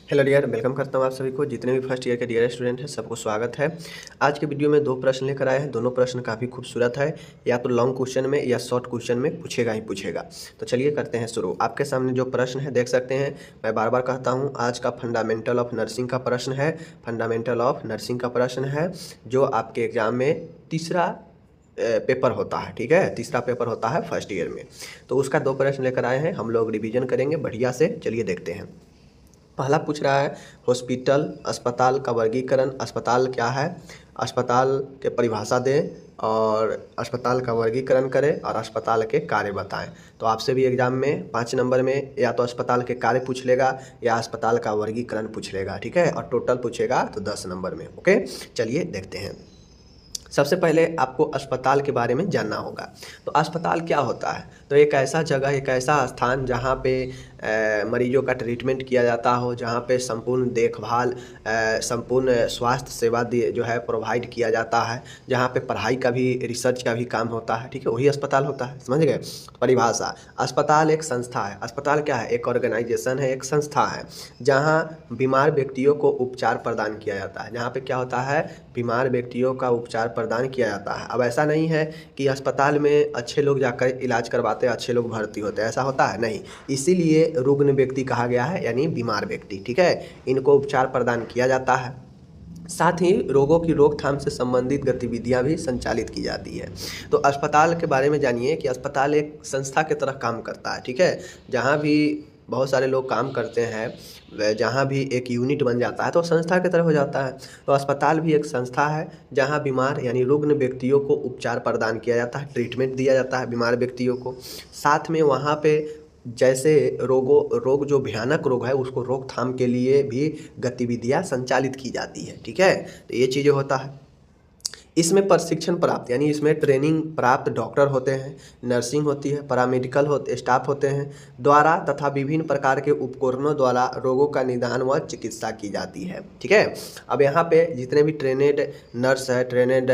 Hello dear, welcome करता हूँ आप सभी को। जितने भी फर्स्ट ईयर के डियर स्टूडेंट हैं सबको स्वागत है। आज के वीडियो में दो प्रश्न लेकर आए हैं। दोनों प्रश्न काफ़ी खूबसूरत है। या तो लॉन्ग क्वेश्चन में या शॉर्ट क्वेश्चन में पूछेगा ही पूछेगा। तो चलिए करते हैं शुरू। आपके सामने जो प्रश्न है देख सकते हैं। मैं बार बार कहता हूँ, आज का फंडामेंटल ऑफ नर्सिंग का प्रश्न है। फंडामेंटल ऑफ नर्सिंग का प्रश्न है जो आपके एग्जाम में तीसरा पेपर होता है। ठीक है, तीसरा पेपर होता है फर्स्ट ईयर में। तो उसका दो प्रश्न लेकर आए हैं, हम लोग रिवीजन करेंगे बढ़िया से। चलिए देखते हैं। पहला पूछ रहा है, हॉस्पिटल अस्पताल का वर्गीकरण। अस्पताल क्या है, अस्पताल के परिभाषा दें और अस्पताल का वर्गीकरण करें और अस्पताल के कार्य बताएं। तो आपसे भी एग्जाम में 5 नंबर में या तो अस्पताल के कार्य पूछ लेगा या अस्पताल का वर्गीकरण पूछ लेगा। ठीक है, और टोटल पूछेगा तो 10 नंबर में। ओके, चलिए देखते हैं। सबसे पहले आपको अस्पताल के बारे में जानना होगा। तो अस्पताल क्या होता है? तो एक ऐसा जगह, एक ऐसा स्थान जहाँ पे मरीजों का ट्रीटमेंट किया जाता हो, जहाँ पे संपूर्ण देखभाल, संपूर्ण स्वास्थ्य सेवा जो है प्रोवाइड किया जाता है, जहाँ पे पढ़ाई का भी, रिसर्च का भी काम होता है। ठीक है, वही अस्पताल होता है। समझ गए परिभाषा? अस्पताल एक संस्था है। अस्पताल क्या है? एक ऑर्गेनाइजेशन है, एक संस्था है जहाँ बीमार व्यक्तियों को उपचार प्रदान किया जाता है। जहाँ पे क्या होता है? बीमार व्यक्तियों का उपचार प्रदान किया जाता है। अब ऐसा नहीं है कि अस्पताल में अच्छे लोग जाकर इलाज करवाते हैं, अच्छे लोग भर्ती होते हैं, ऐसा होता है नहीं। इसीलिए रुग्ण व्यक्ति कहा गया है, यानी बीमार व्यक्ति। ठीक है, इनको उपचार प्रदान किया जाता है। साथ ही रोगों की रोकथाम से संबंधित गतिविधियां भी संचालित की जाती है। तो अस्पताल के बारे में जानिए कि अस्पताल एक संस्था की तरह काम करता है। ठीक है, जहाँ भी बहुत सारे लोग काम करते हैं, जहाँ भी एक यूनिट बन जाता है तो संस्था की तरह हो जाता है। तो अस्पताल भी एक संस्था है जहाँ बीमार यानी रुग्ण व्यक्तियों को उपचार प्रदान किया जाता है, ट्रीटमेंट दिया जाता है बीमार व्यक्तियों को। साथ में वहाँ पे जैसे रोग जो भयानक रोग है उसको रोकथाम के लिए भी गतिविधियाँ संचालित की जाती है। ठीक है, तो ये चीज़ें होता है। इसमें प्रशिक्षण प्राप्त यानी इसमें ट्रेनिंग प्राप्त डॉक्टर होते हैं, नर्सिंग होती है, पैरामेडिकल स्टाफ होते हैं द्वारा तथा विभिन्न प्रकार के उपकरणों द्वारा रोगों का निदान व चिकित्सा की जाती है। ठीक है, अब यहाँ पे जितने भी ट्रेनेड नर्स है, ट्रेनेड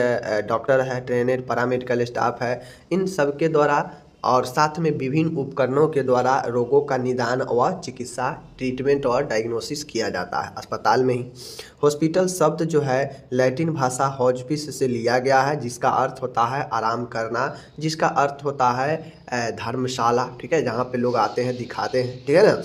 डॉक्टर है, ट्रेनेड पैरामेडिकल स्टाफ है, इन सब के द्वारा और साथ में विभिन्न उपकरणों के द्वारा रोगों का निदान व चिकित्सा, ट्रीटमेंट और डायग्नोसिस किया जाता है अस्पताल में ही। हॉस्पिटल शब्द जो है लैटिन भाषा हॉस्पिस से लिया गया है, जिसका अर्थ होता है आराम करना, जिसका अर्थ होता है धर्मशाला। ठीक है, जहाँ पे लोग आते हैं, दिखाते हैं। ठीक है ना।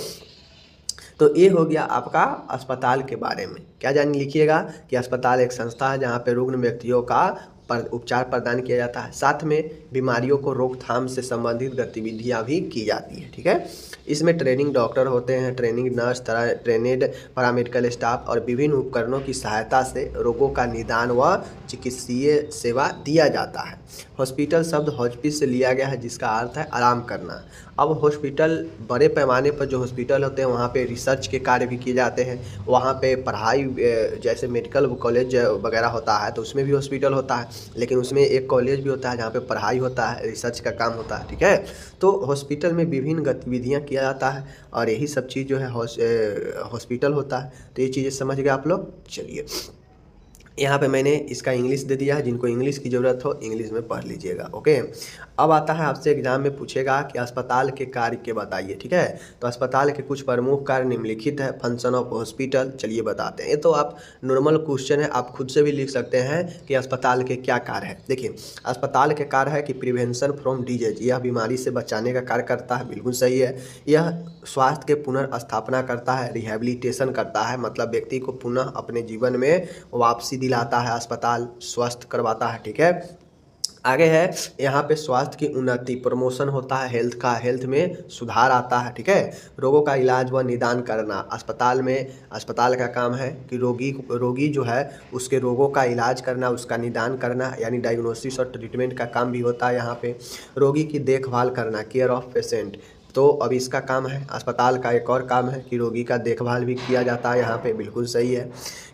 तो ये हो गया आपका अस्पताल के बारे में। क्या जान लिखिएगा कि अस्पताल एक संस्था है जहाँ पे रुग्ण व्यक्तियों का उपचार प्रदान किया जाता है, साथ में बीमारियों को रोकथाम से संबंधित गतिविधियां भी की जाती है। ठीक है, इसमें ट्रेनिंग डॉक्टर होते हैं, ट्रेनिंग नर्स, ट्रेनेड पैरामेडिकल स्टाफ और विभिन्न उपकरणों की सहायता से रोगों का निदान व चिकित्सीय सेवा दिया जाता है। हॉस्पिटल शब्द हॉस्पिस से लिया गया है, जिसका अर्थ है आराम करना। अब हॉस्पिटल बड़े पैमाने पर जो हॉस्पिटल होते हैं वहाँ पे रिसर्च के कार्य भी किए जाते हैं। वहाँ पे पढ़ाई, जैसे मेडिकल कॉलेज वगैरह होता है तो उसमें भी हॉस्पिटल होता है, लेकिन उसमें एक कॉलेज भी होता है जहाँ पे पढ़ाई होता है, रिसर्च का काम होता है। ठीक है, तो हॉस्पिटल में विभिन्न गतिविधियाँ किया जाता है और यही सब चीज़ जो है हॉस्पिटल होता है। तो ये चीज़ें समझ गए आप लोग। चलिए, यहाँ पे मैंने इसका इंग्लिश दे दिया है, जिनको इंग्लिश की ज़रूरत हो इंग्लिश में पढ़ लीजिएगा। ओके, अब आता है आपसे एग्जाम में पूछेगा कि अस्पताल के कार्य के बताइए। ठीक है, तो अस्पताल के कुछ प्रमुख कार्य निम्नलिखित है। फंक्शन ऑफ हॉस्पिटल, चलिए बताते हैं। ये तो आप नॉर्मल क्वेश्चन है, आप खुद से भी लिख सकते हैं कि अस्पताल के क्या कार्य है। देखिए, अस्पताल के कार्य है कि प्रिवेंशन फ्रॉम डिजीज, यह बीमारी से बचाने का कार्य करता है, बिल्कुल सही है। यह स्वास्थ्य के पुनर्स्थापना करता है, रिहेबिलिटेशन करता है, मतलब व्यक्ति को पुनः अपने जीवन में वापसी दिलाता है, अस्पताल स्वस्थ करवाता है। ठीक है, आगे है यहाँ पे स्वास्थ्य की उन्नति, प्रमोशन होता है हेल्थ का, हेल्थ में सुधार आता है। ठीक है, रोगों का इलाज व निदान करना, अस्पताल में अस्पताल का काम है कि रोगी जो है उसके रोगों का इलाज करना, उसका निदान करना, यानी डायग्नोसिस और ट्रीटमेंट का काम भी होता है यहाँ पे। रोगी की देखभाल करना, केयर ऑफ पेशेंट, तो अब इसका काम है। अस्पताल का एक और काम है कि रोगी का देखभाल भी किया जाता है यहाँ पे, बिल्कुल सही है।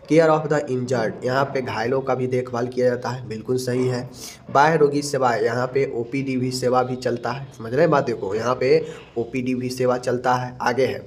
केयर ऑफ द इंजर्ड, यहाँ पे घायलों का भी देखभाल किया जाता है, बिल्कुल सही है। बाह्य रोगी सेवा, यहाँ पे ओपीडी भी सेवा भी चलता है। समझ रहे हैं बातें को, यहाँ पे ओपीडी भी सेवा चलता है। आगे है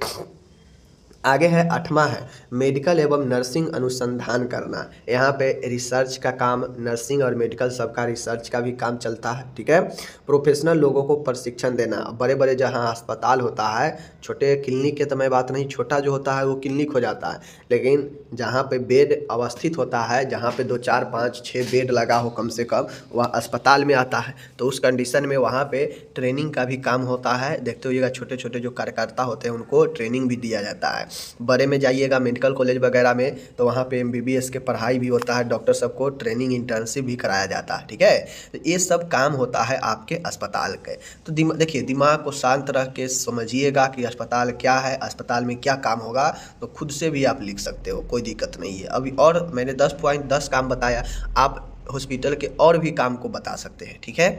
आगे है 8वां है मेडिकल एवं नर्सिंग अनुसंधान करना। यहाँ पे रिसर्च का काम, नर्सिंग और मेडिकल सबका रिसर्च का भी काम चलता है, ठीक है। प्रोफेशनल लोगों को प्रशिक्षण देना, बड़े बड़े जहाँ अस्पताल होता है, छोटे क्लिनिक के तो मैं बात नहीं, छोटा जो होता है वो क्लिनिक हो जाता है, लेकिन जहाँ पे बेड अवस्थित होता है, जहाँ पे 2 4 5 6 बेड लगा हो कम से कम, वह अस्पताल में आता है। तो उस कंडीशन में वहाँ पे ट्रेनिंग का भी काम होता है। देखते होइएगा छोटे छोटे जो कार्यकर्ता होते हैं उनको ट्रेनिंग भी दिया जाता है। बड़े में जाइएगा मेडिकल कॉलेज वगैरह में तो वहाँ पे MBBS के पढ़ाई भी होता है, डॉक्टर सबको ट्रेनिंग इंटर्नशिप भी कराया जाता है, ठीक है। तो ये सब काम होता है आपके अस्पताल के। तो देखिए दिमाग को शांत रख के समझिएगा कि अस्पताल क्या है, अस्पताल में क्या काम होगा, तो खुद से भी आप लिख सकते हो, कोई दिक्कत नहीं है। अभी और मैंने 10 काम बताया, आप हॉस्पिटल के और भी काम को बता सकते हैं, ठीक है।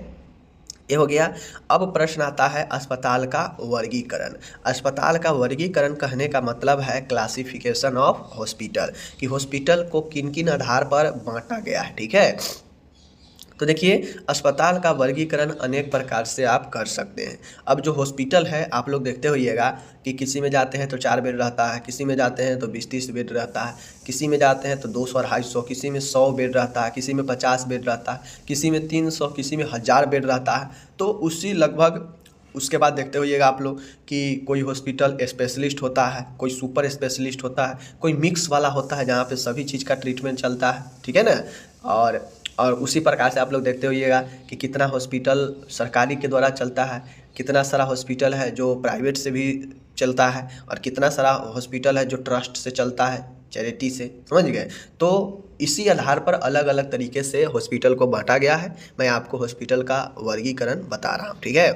ये हो गया। अब प्रश्न आता है अस्पताल का वर्गीकरण। अस्पताल का वर्गीकरण कहने का मतलब है क्लासिफिकेशन ऑफ हॉस्पिटल, कि हॉस्पिटल को किन किन आधार पर बांटा गया है, ठीक है। तो देखिए अस्पताल का वर्गीकरण अनेक प्रकार से आप कर सकते हैं। अब जो हॉस्पिटल है आप लोग देखते होइएगा कि किसी में जाते हैं तो 4 बेड रहता है, किसी में जाते हैं तो 20-30 बेड रहता है, किसी में जाते हैं तो 200-250, किसी में 100 बेड रहता है, किसी में 50 बेड रहता है, किसी में 300, किसी में 1000 बेड रहता है। तो उसी लगभग उसके बाद देखते होइएगा आप लोग कि कोई हॉस्पिटल स्पेशलिस्ट होता है, कोई सुपर स्पेशलिस्ट होता है, कोई मिक्स वाला होता है जहाँ पे सभी चीज़ का ट्रीटमेंट चलता है, ठीक है ना। और उसी प्रकार से आप लोग देखते होइएगा कि कितना हॉस्पिटल सरकारी के द्वारा चलता है, कितना सारा हॉस्पिटल है जो प्राइवेट से भी चलता है, और कितना सारा हॉस्पिटल है जो ट्रस्ट से चलता है, चैरिटी से, समझ गए। तो इसी आधार पर अलग अलग तरीके से हॉस्पिटल को बांटा गया है। मैं आपको हॉस्पिटल का वर्गीकरण बता रहा हूँ, ठीक है।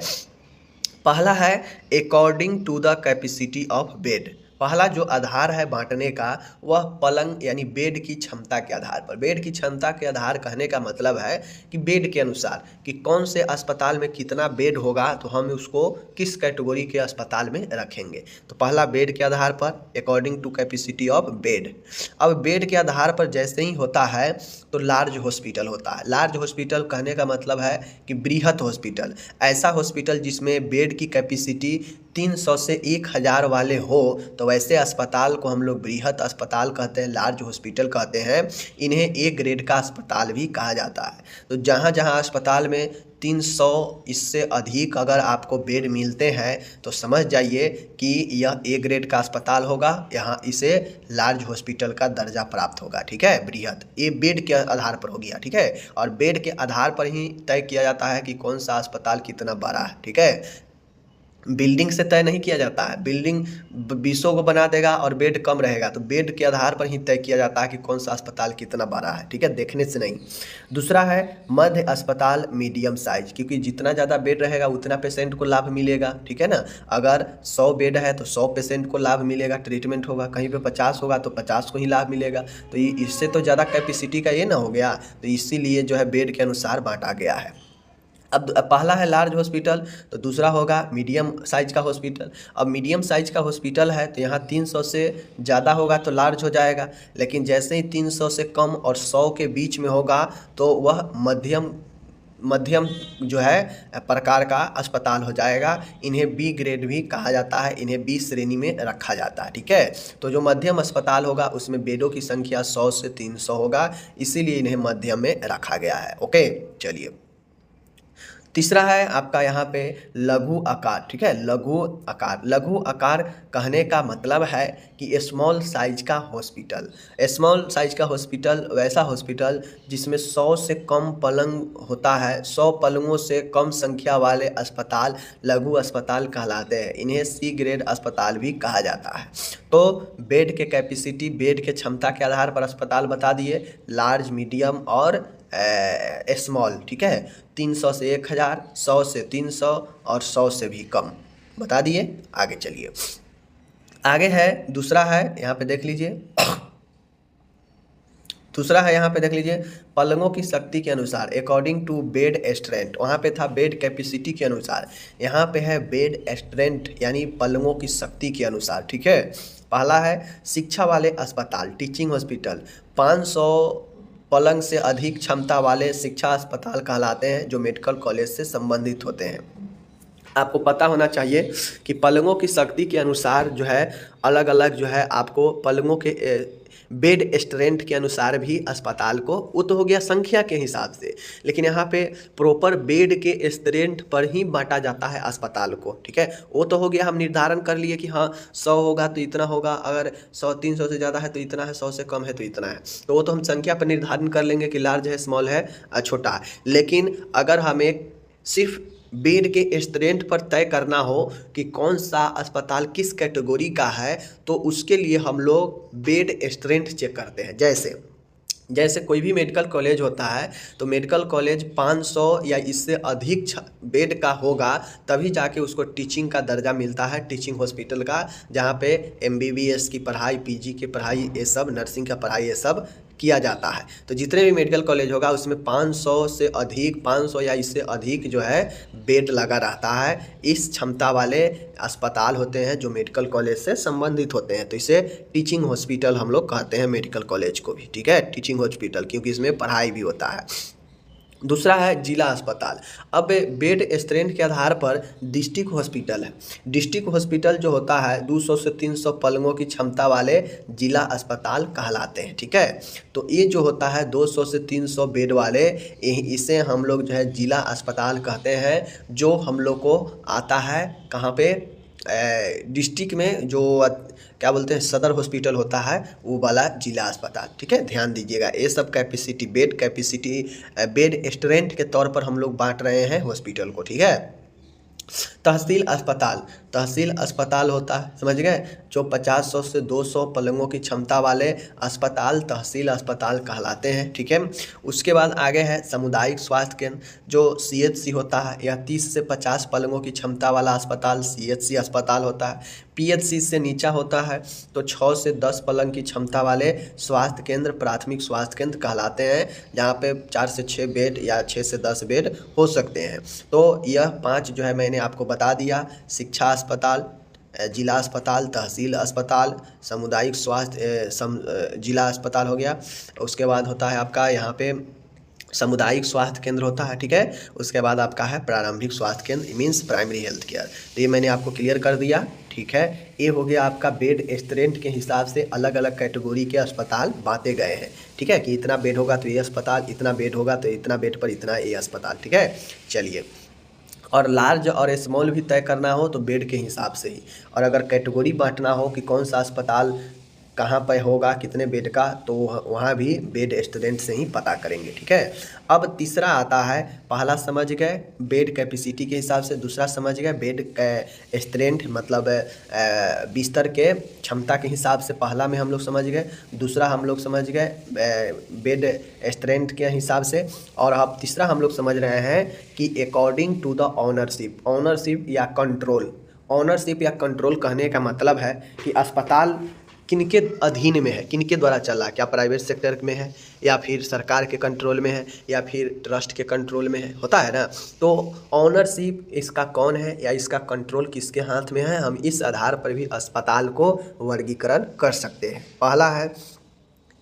पहला है according to the capacity of bed. पहला जो आधार है बांटने का वह पलंग यानी बेड की क्षमता के आधार पर। बेड की क्षमता के आधार कहने का मतलब है कि बेड के अनुसार कि कौन से अस्पताल में कितना बेड होगा तो हम उसको किस कैटेगरी के अस्पताल में रखेंगे। तो पहला बेड के आधार पर according to capacity of bed. अब बेड के आधार पर जैसे ही होता है तो लार्ज हॉस्पिटल होता है। लार्ज हॉस्पिटल कहने का मतलब है कि बृहत हॉस्पिटल, ऐसा हॉस्पिटल जिसमें बेड की कैपेसिटी 300 से 1000 वाले हो, तो वैसे अस्पताल को हम लोग बृहत अस्पताल कहते हैं, लार्ज हॉस्पिटल कहते हैं। इन्हें A ग्रेड का अस्पताल भी कहा जाता है। तो जहाँ जहाँ अस्पताल में 300 इससे अधिक अगर आपको बेड मिलते हैं तो समझ जाइए कि यह A ग्रेड का अस्पताल होगा, यहाँ इसे लार्ज हॉस्पिटल का दर्जा प्राप्त होगा, ठीक है। बृहत ये बेड के आधार पर हो गया, ठीक है। और बेड के आधार पर ही तय किया जाता है कि कौन सा अस्पताल कितना बड़ा है, ठीक है। बिल्डिंग से तय नहीं किया जाता है। बिल्डिंग 20 को बना देगा और बेड कम रहेगा, तो बेड के आधार पर ही तय किया जाता है कि कौन सा अस्पताल कितना बड़ा है, ठीक है, देखने से नहीं। दूसरा है मध्य अस्पताल मीडियम साइज, क्योंकि जितना ज़्यादा बेड रहेगा उतना पेशेंट को लाभ मिलेगा, ठीक है ना। अगर 100 बेड है तो 100 पेशेंट को लाभ मिलेगा, ट्रीटमेंट होगा। कहीं पे 50 होगा तो 50 को ही लाभ मिलेगा। तो ये इससे तो ज़्यादा कैपेसिटी का ये ना हो गया, तो इसीलिए जो है बेड के अनुसार बांटा गया है। अब पहला है लार्ज हॉस्पिटल, तो दूसरा होगा मीडियम साइज का हॉस्पिटल। अब मीडियम साइज का हॉस्पिटल है तो यहाँ 300 से ज़्यादा होगा तो लार्ज हो जाएगा, लेकिन जैसे ही 300 से कम और 100 के बीच में होगा तो वह मध्यम जो है प्रकार का अस्पताल हो जाएगा। इन्हें B ग्रेड भी कहा जाता है, इन्हें B श्रेणी में रखा जाता है, ठीक है। तो जो मध्यम अस्पताल होगा उसमें बेडों की संख्या 100 से 300 होगा, इसीलिए इन्हें मध्यम में रखा गया है, ओके। चलिए तीसरा है आपका यहाँ पे लघु आकार, ठीक है। लघु आकार, लघु आकार कहने का मतलब है कि स्मॉल साइज का हॉस्पिटल। स्मॉल साइज का हॉस्पिटल वैसा हॉस्पिटल जिसमें 100 से कम पलंग होता है, 100 पलंगों से कम संख्या वाले अस्पताल लघु अस्पताल कहलाते हैं। इन्हें C ग्रेड अस्पताल भी कहा जाता है। तो बेड के कैपेसिटी, बेड के क्षमता के आधार पर अस्पताल बता दिए, लार्ज, मीडियम और स्मॉल, ठीक है। 300 से 1000, 100 से 300 और 100 से भी कम बता दिए। आगे चलिए, आगे है दूसरा है यहाँ पे देख लीजिए दूसरा है यहाँ पे देख लीजिए पलंगों की शक्ति के अनुसार अकॉर्डिंग टू बेड स्ट्रेंथ। वहाँ पे था बेड कैपेसिटी के अनुसार, यहाँ पे है बेड स्ट्रेंथ यानी पलंगों की शक्ति के अनुसार, ठीक है। पहला है शिक्षा वाले अस्पताल, टीचिंग हॉस्पिटल। 500 पलंग से अधिक क्षमता वाले शिक्षा अस्पताल कहलाते हैं जो मेडिकल कॉलेज से संबंधित होते हैं। आपको पता होना चाहिए कि पलंगों की शक्ति के अनुसार जो है अलग अलग जो है आपको पलंगों के बेड स्ट्रेंथ के अनुसार भी अस्पताल को, वो तो हो गया संख्या के हिसाब से, लेकिन यहाँ पे प्रॉपर बेड के स्ट्रेंथ पर ही बांटा जाता है अस्पताल को। ठीक है, वो तो हो गया, हम निर्धारण कर लिए कि हाँ 100 होगा तो इतना होगा, अगर 100-300 से ज़्यादा है तो इतना है, 100 से कम है तो इतना है, तो वो तो हम संख्या पर निर्धारण कर लेंगे कि लार्ज है, स्मॉल है, छोटा है। लेकिन अगर हमें सिर्फ बेड के स्ट्रेंथ पर तय करना हो कि कौन सा अस्पताल किस कैटेगरी का है, तो उसके लिए हम लोग बेड स्ट्रेंथ चेक करते हैं। जैसे कोई भी मेडिकल कॉलेज होता है तो मेडिकल कॉलेज 500 या इससे अधिक बेड का होगा, तभी जाके उसको टीचिंग का दर्जा मिलता है, टीचिंग हॉस्पिटल का, जहाँ पे MBBS की पढ़ाई, PG की पढ़ाई, ये सब नर्सिंग का पढ़ाई ये सब किया जाता है। तो जितने भी मेडिकल कॉलेज होगा उसमें 500 से अधिक, 500 या इससे अधिक जो है बेड लगा रहता है। इस क्षमता वाले अस्पताल होते हैं जो मेडिकल कॉलेज से संबंधित होते हैं, तो इसे टीचिंग हॉस्पिटल हम लोग कहते हैं मेडिकल कॉलेज को भी। ठीक है, टीचिंग हॉस्पिटल, क्योंकि इसमें पढ़ाई भी होता है। दूसरा है जिला अस्पताल। अब बेड स्ट्रेंथ के आधार पर डिस्ट्रिक्ट हॉस्पिटल है। डिस्ट्रिक्ट हॉस्पिटल जो होता है 200 से 300 पलंगों की क्षमता वाले जिला अस्पताल कहलाते हैं। ठीक है, तो ये जो होता है 200 से 300 बेड वाले, इसे हम लोग जो है जिला अस्पताल कहते हैं, जो हम लोग को आता है कहाँ पे, डिस्ट्रिक्ट में जो क्या बोलते हैं सदर हॉस्पिटल होता है, वो वाला जिला अस्पताल। ठीक है, ध्यान दीजिएगा, ये सब capacity, bed capacity, bed strength के तौर पर हम लोग बांट रहे हैं हॉस्पिटल को। ठीक है, तहसील अस्पताल, तहसील अस्पताल होता है, समझ गए, जो 50-100 से 200 पलंगों की क्षमता वाले अस्पताल तहसील अस्पताल कहलाते हैं। ठीक है, उसके बाद आगे है सामुदायिक स्वास्थ्य केंद्र, जो CHC होता है, या 30 से 50 पलंगों की क्षमता वाला अस्पताल CHC अस्पताल होता है। PHC से नीचा होता है तो 6 से 10 पलंग की क्षमता वाले स्वास्थ्य केंद्र प्राथमिक स्वास्थ्य केंद्र कहलाते हैं, जहाँ पे 4 से 6 बेड या 6 से 10 बेड हो सकते हैं। तो यह 5 जो है मैंने आपको बता दिया, शिक्षा अस्पताल, जिला अस्पताल, तहसील अस्पताल, सामुदायिक स्वास्थ्य जिला अस्पताल हो गया। उसके बाद होता है आपका यहाँ पे सामुदायिक स्वास्थ्य केंद्र होता है। ठीक है, उसके बाद आपका है प्रारंभिक स्वास्थ्य केंद्र, मीन्स प्राइमरी हेल्थ केयर। तो ये मैंने आपको क्लियर कर दिया। ठीक है, ये हो गया आपका बेड स्ट्रेंथ के हिसाब से अलग अलग कैटेगरी के अस्पताल बांटे गए हैं। ठीक है, कि इतना बेड होगा तो ये अस्पताल, इतना बेड होगा तो इतना बेड पर इतना ये अस्पताल। ठीक है, चलिए, और लार्ज और स्मॉल भी तय करना हो तो बेड के हिसाब से ही, और अगर कैटेगरी बांटना हो कि कौन सा अस्पताल कहाँ पे होगा कितने बेड का, तो वहाँ भी बेड स्ट्रेंथ से ही पता करेंगे। ठीक है, अब तीसरा आता है, पहला समझ गए बेड कैपेसिटी के हिसाब से, दूसरा समझ गए बेड स्ट्रेंथ मतलब बिस्तर के क्षमता के हिसाब से, पहला में हम लोग समझ गए, दूसरा हम लोग समझ गए बेड स्ट्रेंथ के हिसाब से, और अब तीसरा हम लोग समझ रहे हैं कि according to the ownership. Ownership या कंट्रोल, ऑनरशिप या कंट्रोल कहने का मतलब है कि अस्पताल किनके अधीन में है, किनके द्वारा चल रहा है, क्या प्राइवेट सेक्टर में है या फिर सरकार के कंट्रोल में है या फिर ट्रस्ट के कंट्रोल में है, होता है ना। तो ऑनरशिप इसका कौन है या इसका कंट्रोल किसके हाथ में है, हम इस आधार पर भी अस्पताल को वर्गीकरण कर सकते हैं। पहला है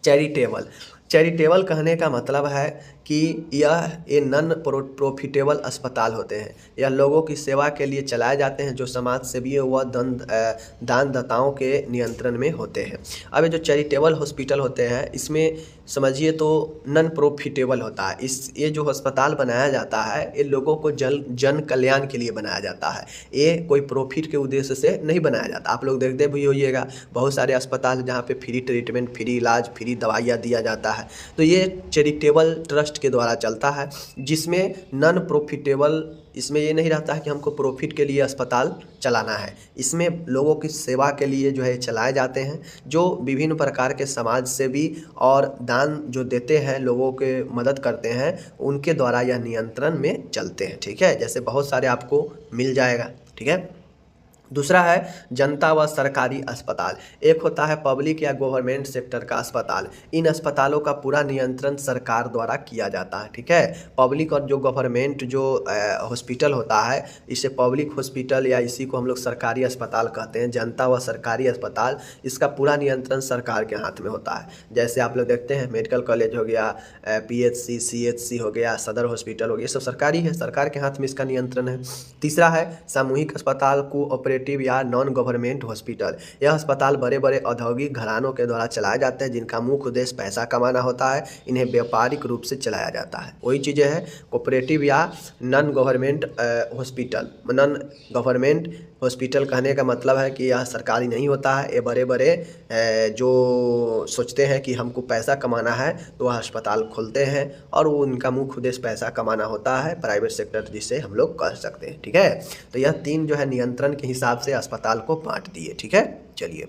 चैरिटेबल। चैरिटेबल कहने का मतलब है कि यह नॉन प्रॉफिटेबल अस्पताल होते हैं, यह लोगों की सेवा के लिए चलाए जाते हैं जो समाज सेवी व दानदाताओं के नियंत्रण में होते हैं। अब ये जो चैरिटेबल हॉस्पिटल होते हैं इसमें समझिए तो नॉन प्रॉफिटेबल होता है। ये जो अस्पताल बनाया जाता है ये लोगों को जन कल्याण के लिए बनाया जाता है, ये कोई प्रॉफिट के उद्देश्य से नहीं बनाया जाता। आप लोग देखते भी होइएगा बहुत सारे अस्पताल जहाँ पे फ्री ट्रीटमेंट, फ्री इलाज, फ्री दवाइयाँ दिया जाता है, तो ये चैरिटेबल ट्रस्ट के द्वारा चलता है, जिसमें नॉन प्रॉफिटेबल, इसमें ये नहीं रहता है कि हमको प्रॉफिट के लिए अस्पताल चलाना है, इसमें लोगों की सेवा के लिए जो है चलाए जाते हैं, जो विभिन्न प्रकार के समाज सेवी और दान जो देते हैं, लोगों के मदद करते हैं, उनके द्वारा यह नियंत्रण में चलते हैं। ठीक है, जैसे बहुत सारे आपको मिल जाएगा। ठीक है, दूसरा है जनता व सरकारी अस्पताल। एक होता है पब्लिक या गवर्नमेंट सेक्टर का अस्पताल। इन अस्पतालों का पूरा नियंत्रण सरकार द्वारा किया जाता है, ठीक है। पब्लिक और जो गवर्नमेंट जो हॉस्पिटल होता है, इसे पब्लिक हॉस्पिटल या इसी को हम लोग सरकारी अस्पताल कहते हैं। जनता व सरकारी अस्पताल, इसका पूरा नियंत्रण सरकार के हाथ में होता है। जैसे आप लोग देखते हैं मेडिकल कॉलेज हो गया, PHC CHC हो गया, सदर हॉस्पिटल हो गया, ये सब सरकारी है, सरकार के हाथ में इसका नियंत्रण है। तीसरा है सामूहिक अस्पताल, कोऑपरेटिव या नॉन गवर्नमेंट हॉस्पिटल। यह अस्पताल बड़े बड़े औद्योगिक घरानों के द्वारा चलाए जाते हैं, जिनका मुख्य उद्देश्य पैसा कमाना होता है। इन्हें व्यापारिक रूप से चलाया जाता है। वही चीज़ें हैं कोऑपरेटिव या non government hospital. Non government hospital कहने का मतलब है कि यह सरकारी नहीं होता है। ये बड़े बड़े जो सोचते हैं कि हमको पैसा कमाना है तो वह अस्पताल खोलते हैं, और वो उनका मुख्य उद्देश्य पैसा कमाना होता है, प्राइवेट सेक्टर जिसे हम लोग कह सकते हैं, ठीक है। तो यह तीन जो है नियंत्रण के हिसाब से अस्पताल को बांट दिए, ठीक है। चलिए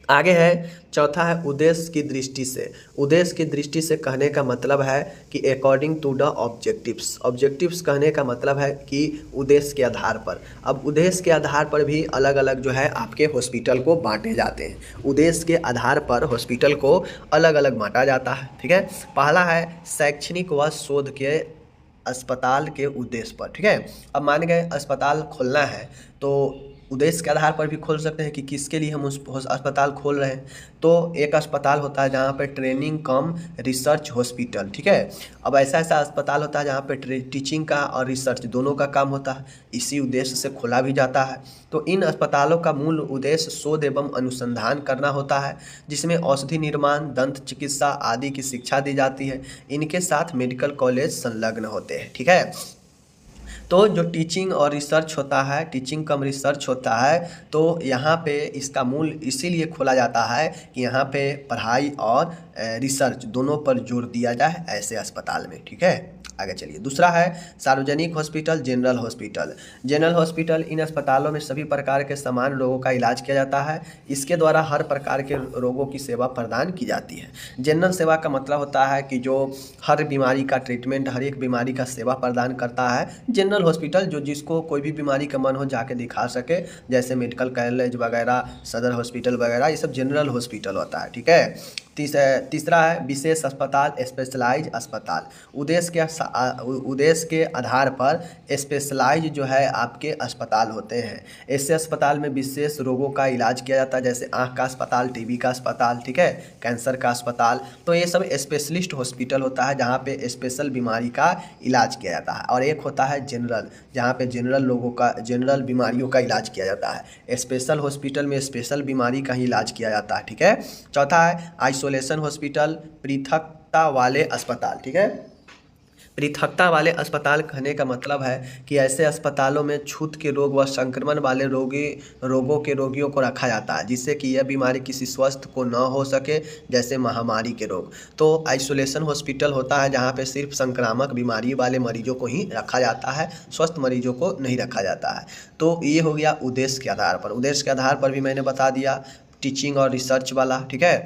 आगे है, चौथा है उद्देश्य की दृष्टि से। उद्देश्य की दृष्टि से कहने का मतलब है कि according to the objectives. Objectives कहने का मतलब है कि उद्देश्य के आधार पर। अब उद्देश्य के आधार पर भी अलग अलग जो है आपके हॉस्पिटल को बांटे जाते हैं। उद्देश्य के आधार पर हॉस्पिटल को अलग अलग बांटा जाता है, ठीक है। पहला है शैक्षणिक व शोध के अस्पताल के उद्देश्य पर, ठीक है। अब मान गए अस्पताल खोलना है तो उद्देश्य के आधार पर भी खोल सकते हैं कि किसके लिए हम उस अस्पताल खोल रहे हैं। तो एक अस्पताल होता है जहाँ पे ट्रेनिंग कम रिसर्च हॉस्पिटल, ठीक है। अब ऐसा अस्पताल होता है जहाँ पे टीचिंग का और रिसर्च दोनों का काम होता है, इसी उद्देश्य से खोला भी जाता है। तो इन अस्पतालों का मूल उद्देश्य शोध एवं अनुसंधान करना होता है, जिसमें औषधि निर्माण, दंत चिकित्सा आदि की शिक्षा दी जाती है। इनके साथ मेडिकल कॉलेज संलग्न होते हैं, ठीक है। तो जो टीचिंग और रिसर्च होता है, टीचिंग कम रिसर्च होता है, तो यहाँ पे इसका मूल इसीलिए खोला जाता है कि यहाँ पे पढ़ाई और रिसर्च दोनों पर जोर दिया जाए ऐसे अस्पताल में, ठीक है। आगे चलिए, दूसरा है सार्वजनिक hospital, general hospital. General hospital, इन अस्पतालों में सभी प्रकार के समान रोगों का इलाज किया जाता है। इसके द्वारा हर प्रकार के रोगों की सेवा प्रदान की जाती है। जनरल सेवा का मतलब होता है कि जो हर बीमारी का ट्रीटमेंट, हर एक बीमारी का सेवा प्रदान करता है। जनरल हॉस्पिटल जो जिसको कोई भी बीमारी का मन हो जाके दिखा सके, जैसे मेडिकल कॉलेज वगैरह, सदर हॉस्पिटल वगैरह, ये सब जनरल हॉस्पिटल होता है, ठीक है। तीसरा है विशेष अस्पताल, स्पेशलाइज अस्पताल। उद्देश्य के आधार पर स्पेशलाइज जो है आपके अस्पताल होते हैं। ऐसे अस्पताल में विशेष रोगों का इलाज किया जाता है, जैसे आँख का अस्पताल, टीबी का अस्पताल, ठीक है, कैंसर का अस्पताल। तो ये सब स्पेशलिस्ट हॉस्पिटल होता है जहाँ पे स्पेशल बीमारी का इलाज किया जाता है। और एक होता है जनरल, जहाँ पे जनरल बीमारियों का इलाज किया जाता है। स्पेशल हॉस्पिटल में स्पेशल बीमारी का ही इलाज किया जाता है, ठीक है। चौथा है आइसोलेशन हॉस्पिटल, पृथकता वाले अस्पताल, ठीक है। पृथकता वाले अस्पताल कहने का मतलब है कि ऐसे अस्पतालों में छूत के रोग व संक्रमण वाले रोगों के रोगियों को रखा जाता है, जिससे कि यह बीमारी किसी स्वस्थ को न हो सके, जैसे महामारी के रोग। तो आइसोलेशन हॉस्पिटल होता है जहाँ पे सिर्फ संक्रामक बीमारी वाले मरीजों को ही रखा जाता है, स्वस्थ मरीजों को नहीं रखा जाता है। तो ये हो गया उद्देश्य के आधार पर। उद्देश्य के आधार पर भी मैंने बता दिया, टीचिंग और रिसर्च वाला, ठीक है,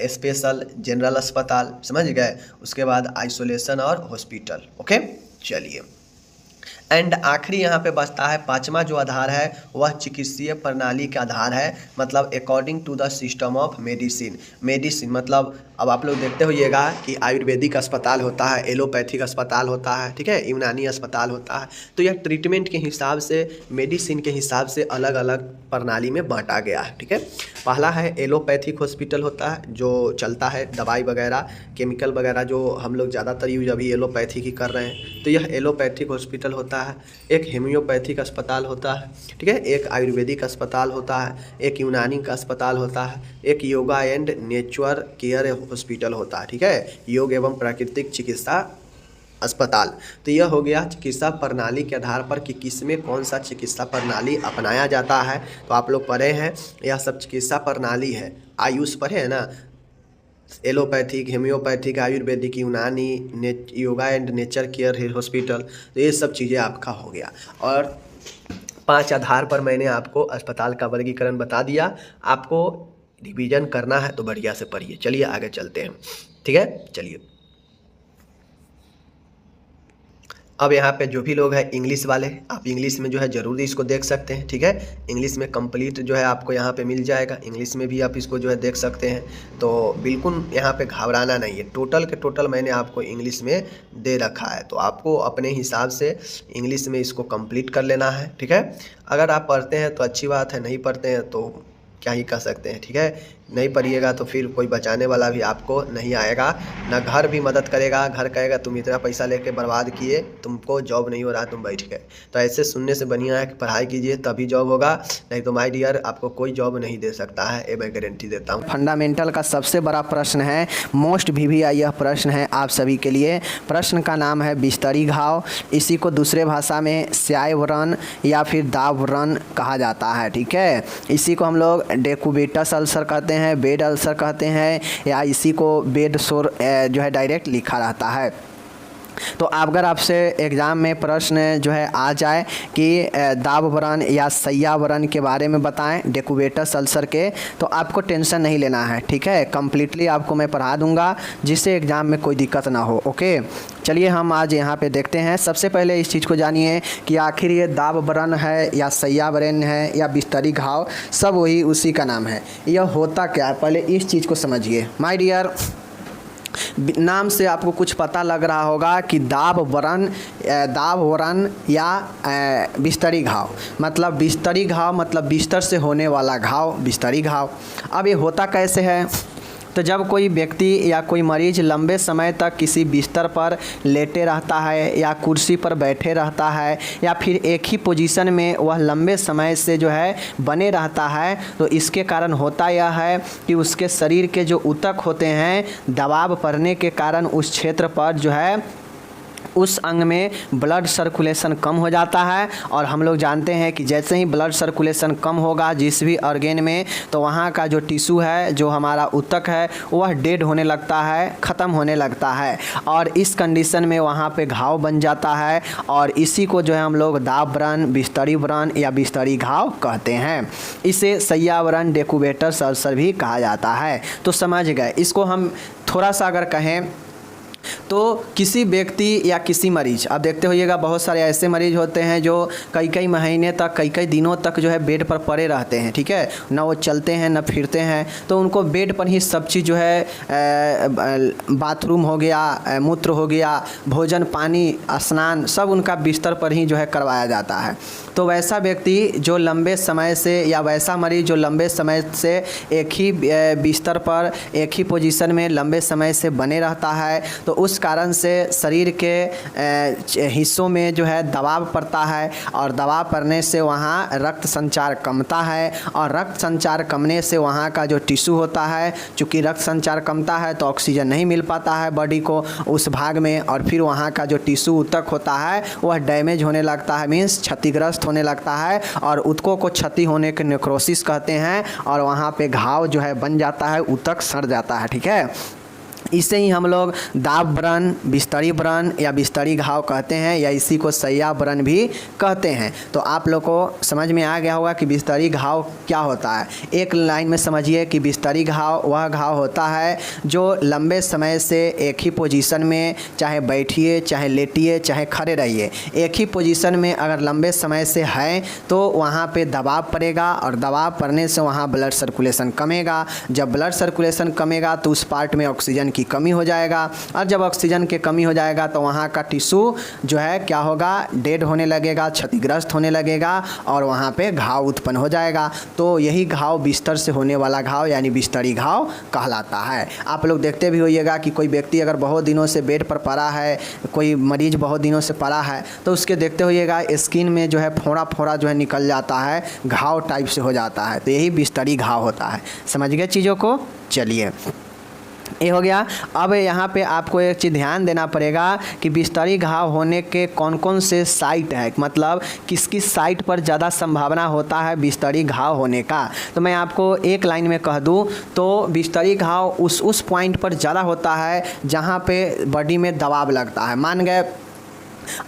स्पेशल, जनरल अस्पताल, समझ गए। उसके बाद आइसोलेशन और हॉस्पिटल, ओके। चलिए एंड आखिरी यहाँ पे बचता है पांचवा जो आधार है वह चिकित्सीय प्रणाली का आधार है, मतलब according to the system of medicine. Medicine मतलब अब आप लोग देखते होइएगा कि आयुर्वेदिक अस्पताल होता है, एलोपैथिक अस्पताल होता है, ठीक है, यूनानी अस्पताल होता है। तो यह ट्रीटमेंट के हिसाब से, मेडिसिन के हिसाब से अलग अलग प्रणाली में बांटा गया है, ठीक है। पहला है एलोपैथिक हॉस्पिटल होता है, जो चलता है दवाई वगैरह, केमिकल वगैरह जो हम लोग ज़्यादातर यूज अभी एलोपैथिक ही कर रहे हैं, तो यह एलोपैथिक हॉस्पिटल होता है। एक होम्योपैथिक अस्पताल होता है, ठीक है, एक आयुर्वेदिक अस्पताल होता है, एक यूनानी का अस्पताल होता है, एक yoga and nature care hospital होता है, ठीक है, योग एवं प्राकृतिक चिकित्सा अस्पताल। तो यह हो गया चिकित्सा प्रणाली के आधार पर कि किसमें कौन सा चिकित्सा प्रणाली अपनाया जाता है। तो आप लोग पढ़े हैं, यह सब चिकित्सा प्रणाली है। आयुष पढ़े हैं ना, एलोपैथिक, होम्योपैथिक, आयुर्वेदिक, यूनानी, yoga and nature care hospital, तो ये सब चीज़ें आपका हो गया। और 5 आधार पर मैंने आपको अस्पताल का वर्गीकरण बता दिया। आपको रिवीजन करना है तो बढ़िया से पढ़िए। चलिए आगे चलते हैं, ठीक है। चलिए अब यहाँ पे जो भी लोग हैं इंग्लिश वाले, आप इंग्लिश में जो है ज़रूर इसको देख सकते हैं, ठीक है। इंग्लिश में कंप्लीट जो है आपको यहाँ पे मिल जाएगा, इंग्लिश में भी आप इसको जो है देख सकते हैं। तो बिल्कुल यहाँ पे घबराना नहीं है, टोटल के टोटल मैंने आपको इंग्लिश में दे रखा है, तो आपको अपने हिसाब से इंग्लिश में इसको कंप्लीट कर लेना है, ठीक है। अगर आप पढ़ते हैं तो अच्छी बात है, नहीं पढ़ते हैं तो क्या ही कर सकते हैं, ठीक है। नहीं पढ़िएगा तो फिर कोई बचाने वाला भी आपको नहीं आएगा, ना घर भी मदद करेगा, घर कहेगा तुम इतना पैसा लेके बर्बाद किए, तुमको जॉब नहीं हो रहा, तुम बैठ गए। तो ऐसे सुनने से बढ़िया है कि पढ़ाई कीजिए तभी जॉब होगा, नहीं तो माय डियर आपको कोई जॉब नहीं दे सकता है, ये मैं गारंटी देता हूँ। फंडामेंटल का सबसे बड़ा प्रश्न है, मोस्ट VVI यह प्रश्न है आप सभी के लिए। प्रश्न का नाम है बिस्तरी घाव, इसी को दूसरे भाषा में स्याय व्रण या फिर दाव व्रण कहा जाता है, ठीक है। इसी को हम लोग डेकुबेटस अल्सर कहते हैं, बेड अल्सर कहते हैं, या इसी को बेड सोर जो है डायरेक्ट लिखा रहता है। तो अगर आपसे एग्ज़ाम में प्रश्न जो है आ जाए कि दाव व्रण या सैया व्रण के बारे में बताएं डेकुबेटस अल्सर के, तो आपको टेंशन नहीं लेना है, ठीक है। कम्प्लीटली आपको मैं पढ़ा दूंगा जिससे एग्ज़ाम में कोई दिक्कत ना हो, ओके। चलिए हम आज यहाँ पे देखते हैं। सबसे पहले इस चीज़ को जानिए कि आखिर ये दाव व्रण है या सैया व्रण है या बिस्तरी घाव, सब वही उसी का नाम है। यह होता क्या है, पहले इस चीज़ को समझिए माय डियर। नाम से आपको कुछ पता लग रहा होगा कि दाव व्रण या बिस्तरी घाव, मतलब बिस्तरी घाव मतलब बिस्तर से होने वाला घाव, बिस्तरी घाव। अब ये होता कैसे है, तो जब कोई व्यक्ति या कोई मरीज लंबे समय तक किसी बिस्तर पर लेटे रहता है या कुर्सी पर बैठे रहता है या फिर एक ही पोजीशन में वह लंबे समय से जो है बने रहता है, तो इसके कारण होता यह है कि उसके शरीर के जो ऊतक होते हैं दबाव पड़ने के कारण उस क्षेत्र पर जो है उस अंग में ब्लड सर्कुलेशन कम हो जाता है। और हम लोग जानते हैं कि जैसे ही ब्लड सर्कुलेशन कम होगा जिस भी ऑर्गेन में, तो वहाँ का जो टिश्यू है, जो हमारा ऊतक है, वह डेड होने लगता है, ख़त्म होने लगता है, और इस कंडीशन में वहाँ पे घाव बन जाता है। और इसी को जो है हम लोग दाव व्रण, बिस्तरी व्रण या बिस्तरी घाव कहते हैं। इसे सैया व्रण, डेकुबेटस अल्सर भी कहा जाता है। तो समझ गए। इसको हम थोड़ा सा अगर कहें तो किसी व्यक्ति या किसी मरीज, अब देखते होइएगा बहुत सारे ऐसे मरीज होते हैं जो कई कई महीने तक, कई कई दिनों तक जो है बेड पर पड़े रहते हैं, ठीक है। ना वो चलते हैं ना फिरते हैं, तो उनको बेड पर ही सब चीज़ जो है बाथरूम हो गया, मूत्र हो गया, भोजन पानी स्नान सब उनका बिस्तर पर ही जो है करवाया जाता है। तो वैसा व्यक्ति जो लंबे समय से, या वैसा मरीज जो लंबे समय से एक ही बिस्तर पर एक ही पोजीशन में लंबे समय से बने रहता है, तो उस कारण से शरीर के हिस्सों में जो है दबाव पड़ता है, और दबाव पड़ने से वहाँ रक्त संचार कमता है, और रक्त संचार कमने से वहाँ का जो टिश्यू होता है, चूँकि रक्त संचार कमता है तो ऑक्सीजन नहीं मिल पाता है बॉडी को उस भाग में, और फिर वहाँ का जो टिश्यू ऊतक होता है वह डैमेज होने लगता है, मीन्स क्षतिग्रस्त होने लगता है, और ऊतकों को क्षति होने के नेक्रोसिस कहते हैं, और वहाँ पे घाव जो है बन जाता है, ऊतक सड़ जाता है, ठीक है। इसे ही हम लोग दाव व्रण, बिस्तरी व्रण या बिस्तरी घाव कहते हैं, या इसी को सैया व्रण भी कहते हैं। तो आप लोग को समझ में आ गया होगा कि बिस्तरी घाव क्या होता है। एक लाइन में समझिए कि बिस्तरी घाव वह घाव होता है जो लंबे समय से एक ही पोजीशन में, चाहे बैठिए चाहे लेटिए चाहे खड़े रहिए, एक ही पोजीशन में अगर लंबे समय से है तो वहाँ पे दबाव पड़ेगा, और दबाव पड़ने से वहाँ ब्लड सर्कुलेशन कमेगा। जब ब्लड सर्कुलेशन कमेगा तो उस पार्ट में ऑक्सीजन की कमी हो जाएगा, और जब ऑक्सीजन की कमी हो जाएगा तो वहाँ का टिश्यू जो है क्या होगा, डेड होने लगेगा, क्षतिग्रस्त होने लगेगा, और वहाँ पे घाव उत्पन्न हो जाएगा। तो यही घाव बिस्तर से होने वाला घाव यानी बिस्तरी घाव कहलाता है। आप लोग देखते भी होइएगा कि कोई व्यक्ति अगर बहुत दिनों से बेड पर पड़ा है, कोई मरीज बहुत दिनों से पड़ा है, तो उसके देखते होइएगा स्किन में जो है फोड़ा फोड़ा जो है निकल जाता है, घाव टाइप से हो जाता है, तो यही बिस्तरी घाव होता है। समझ गए चीज़ों को। चलिए ये हो गया। अब यहाँ पे आपको एक चीज़ ध्यान देना पड़ेगा कि बिस्तरी घाव होने के कौन कौन से साइट है, मतलब किस किस साइट पर ज़्यादा संभावना होता है बिस्तरी घाव होने का। तो मैं आपको एक लाइन में कह दूँ तो बिस्तरी घाव उस पॉइंट पर ज़्यादा होता है जहाँ पे बॉडी में दबाव लगता है। मान गए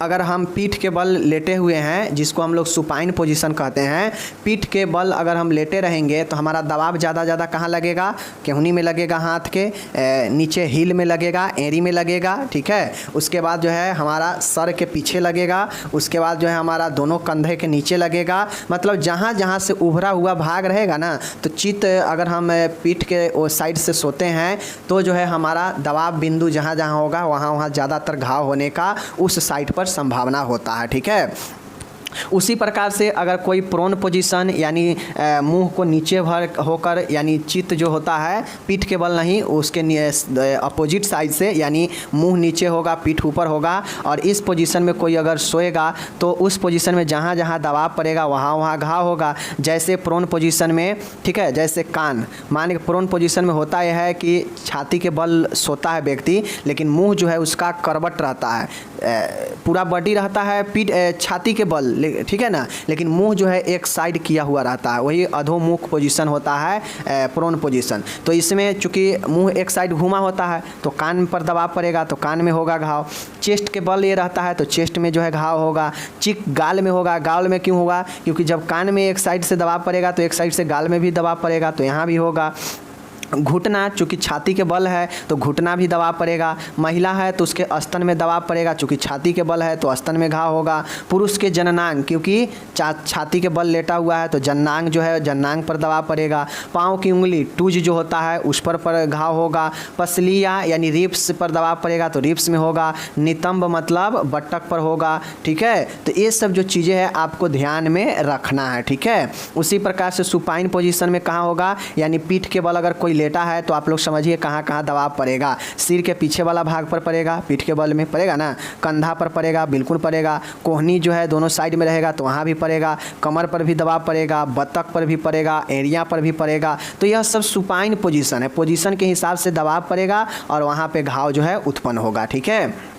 अगर हम पीठ के बल लेटे हुए हैं, जिसको हम लोग सुपाइन पोजीशन कहते हैं, पीठ के बल अगर हम लेटे रहेंगे तो हमारा दबाव ज़्यादा कहाँ लगेगा, केहूनी में लगेगा, हाथ के नीचे हील में लगेगा, एड़ी में लगेगा, ठीक है। उसके बाद जो है हमारा सर के पीछे लगेगा, उसके बाद जो है हमारा दोनों कंधे के नीचे लगेगा। मतलब जहाँ जहाँ से उभरा हुआ भाग रहेगा ना, तो चित्त अगर हम पीठ के वो साइड से सोते हैं तो जो है हमारा दबाव बिंदु जहाँ जहाँ होगा वहाँ ज़्यादातर घाव होने का उस साइड पर संभावना होता है, ठीक है। उसी प्रकार से अगर कोई प्रोन पोजीशन यानी मुंह को नीचे भर होकर, यानी चित्त जो होता है पीठ के बल नहीं, उसके अपोजिट साइड से, यानी मुंह नीचे होगा, पीठ ऊपर होगा, और इस पोजीशन में कोई अगर सोएगा तो उस पोजीशन में जहाँ जहाँ दबाव पड़ेगा वहाँ वहाँ घाव होगा। जैसे प्रोन पोजीशन में, ठीक है, जैसे कान, मान के प्रोन पोजीशन में होता यह है कि छाती के बल सोता है व्यक्ति, लेकिन मुंह जो है उसका करवट रहता है, पूरा बॉडी रहता है पीठ छाती के बल, ठीक है ना, लेकिन मुंह जो है एक साइड किया हुआ रहता है, वही अधोमुख पोजीशन होता है प्रोन पोजीशन। तो इसमें चूंकि मुंह एक साइड घुमा होता है तो कान पर दबाव पड़ेगा तो कान में होगा घाव। चेस्ट के बल ये रहता है तो चेस्ट में जो है घाव होगा। चिक गाल में होगा। गाल में क्यों होगा, क्योंकि जब कान में एक साइड से दबाव पड़ेगा तो एक साइड से गाल में भी दबाव पड़ेगा, तो यहाँ भी होगा। घुटना, चूँकि छाती के बल है तो घुटना भी दबाव पड़ेगा। महिला है तो उसके स्तन में दबाव पड़ेगा, चूँकि छाती के बल है तो स्तन में घाव होगा। पुरुष के जननांग, क्योंकि छाती के बल लेटा हुआ है तो जननांग जो है जननांग पर दबाव पड़ेगा। पाँव की उंगली, टूज जो होता है उस पर घाव होगा। पसलिया यानी रिब्स पर दबाव पड़ेगा तो रिब्स में होगा। नितंब मतलब बट्टक पर होगा, ठीक है। तो ये सब जो चीज़ें हैं आपको ध्यान में रखना है, ठीक है। उसी प्रकार से सुपाइन पोजीशन में कहाँ होगा, यानी पीठ के बल अगर कोई लेटा है तो आप लोग समझिए कहाँ कहाँ दबाव पड़ेगा। सिर के पीछे वाला भाग पर पड़ेगा, पीठ के बल में पड़ेगा ना। कंधा पर पड़ेगा, बिल्कुल पड़ेगा। कोहनी जो है दोनों साइड में रहेगा तो वहाँ भी पड़ेगा। कमर पर भी दबाव पड़ेगा, बतख पर भी पड़ेगा, एड़िया पर भी पड़ेगा। तो यह सब सुपाइन पोजीशन है। पोजीशन के हिसाब से दबाव पड़ेगा और वहाँ पे घाव जो है उत्पन्न होगा, ठीक है।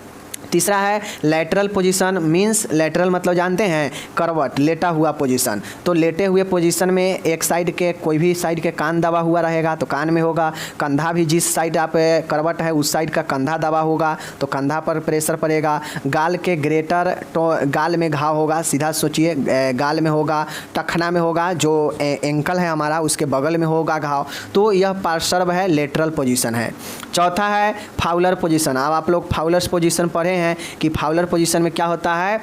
तीसरा है लैटरल पोजीशन। मीन्स लैटरल मतलब जानते हैं, करवट, लेटा हुआ पोजीशन। तो लेटे हुए पोजीशन में एक साइड के, कोई भी साइड के कान दबा हुआ रहेगा तो कान में होगा। कंधा भी जिस साइड आप करवट है उस साइड का कंधा दबा होगा तो कंधा पर प्रेशर पड़ेगा। गाल के ग्रेटर तो गाल में घाव होगा, सीधा सोचिए गाल में होगा। टखना में होगा, जो एंकल है हमारा उसके बगल में होगा घाव। तो यह पार्श्व है, लेटरल पोजीशन है। चौथा है फाउलर पोजीशन। अब आप लोग फाउलर्स पोजीशन पढ़े हैं कि फाउलर पोजीशन में क्या होता है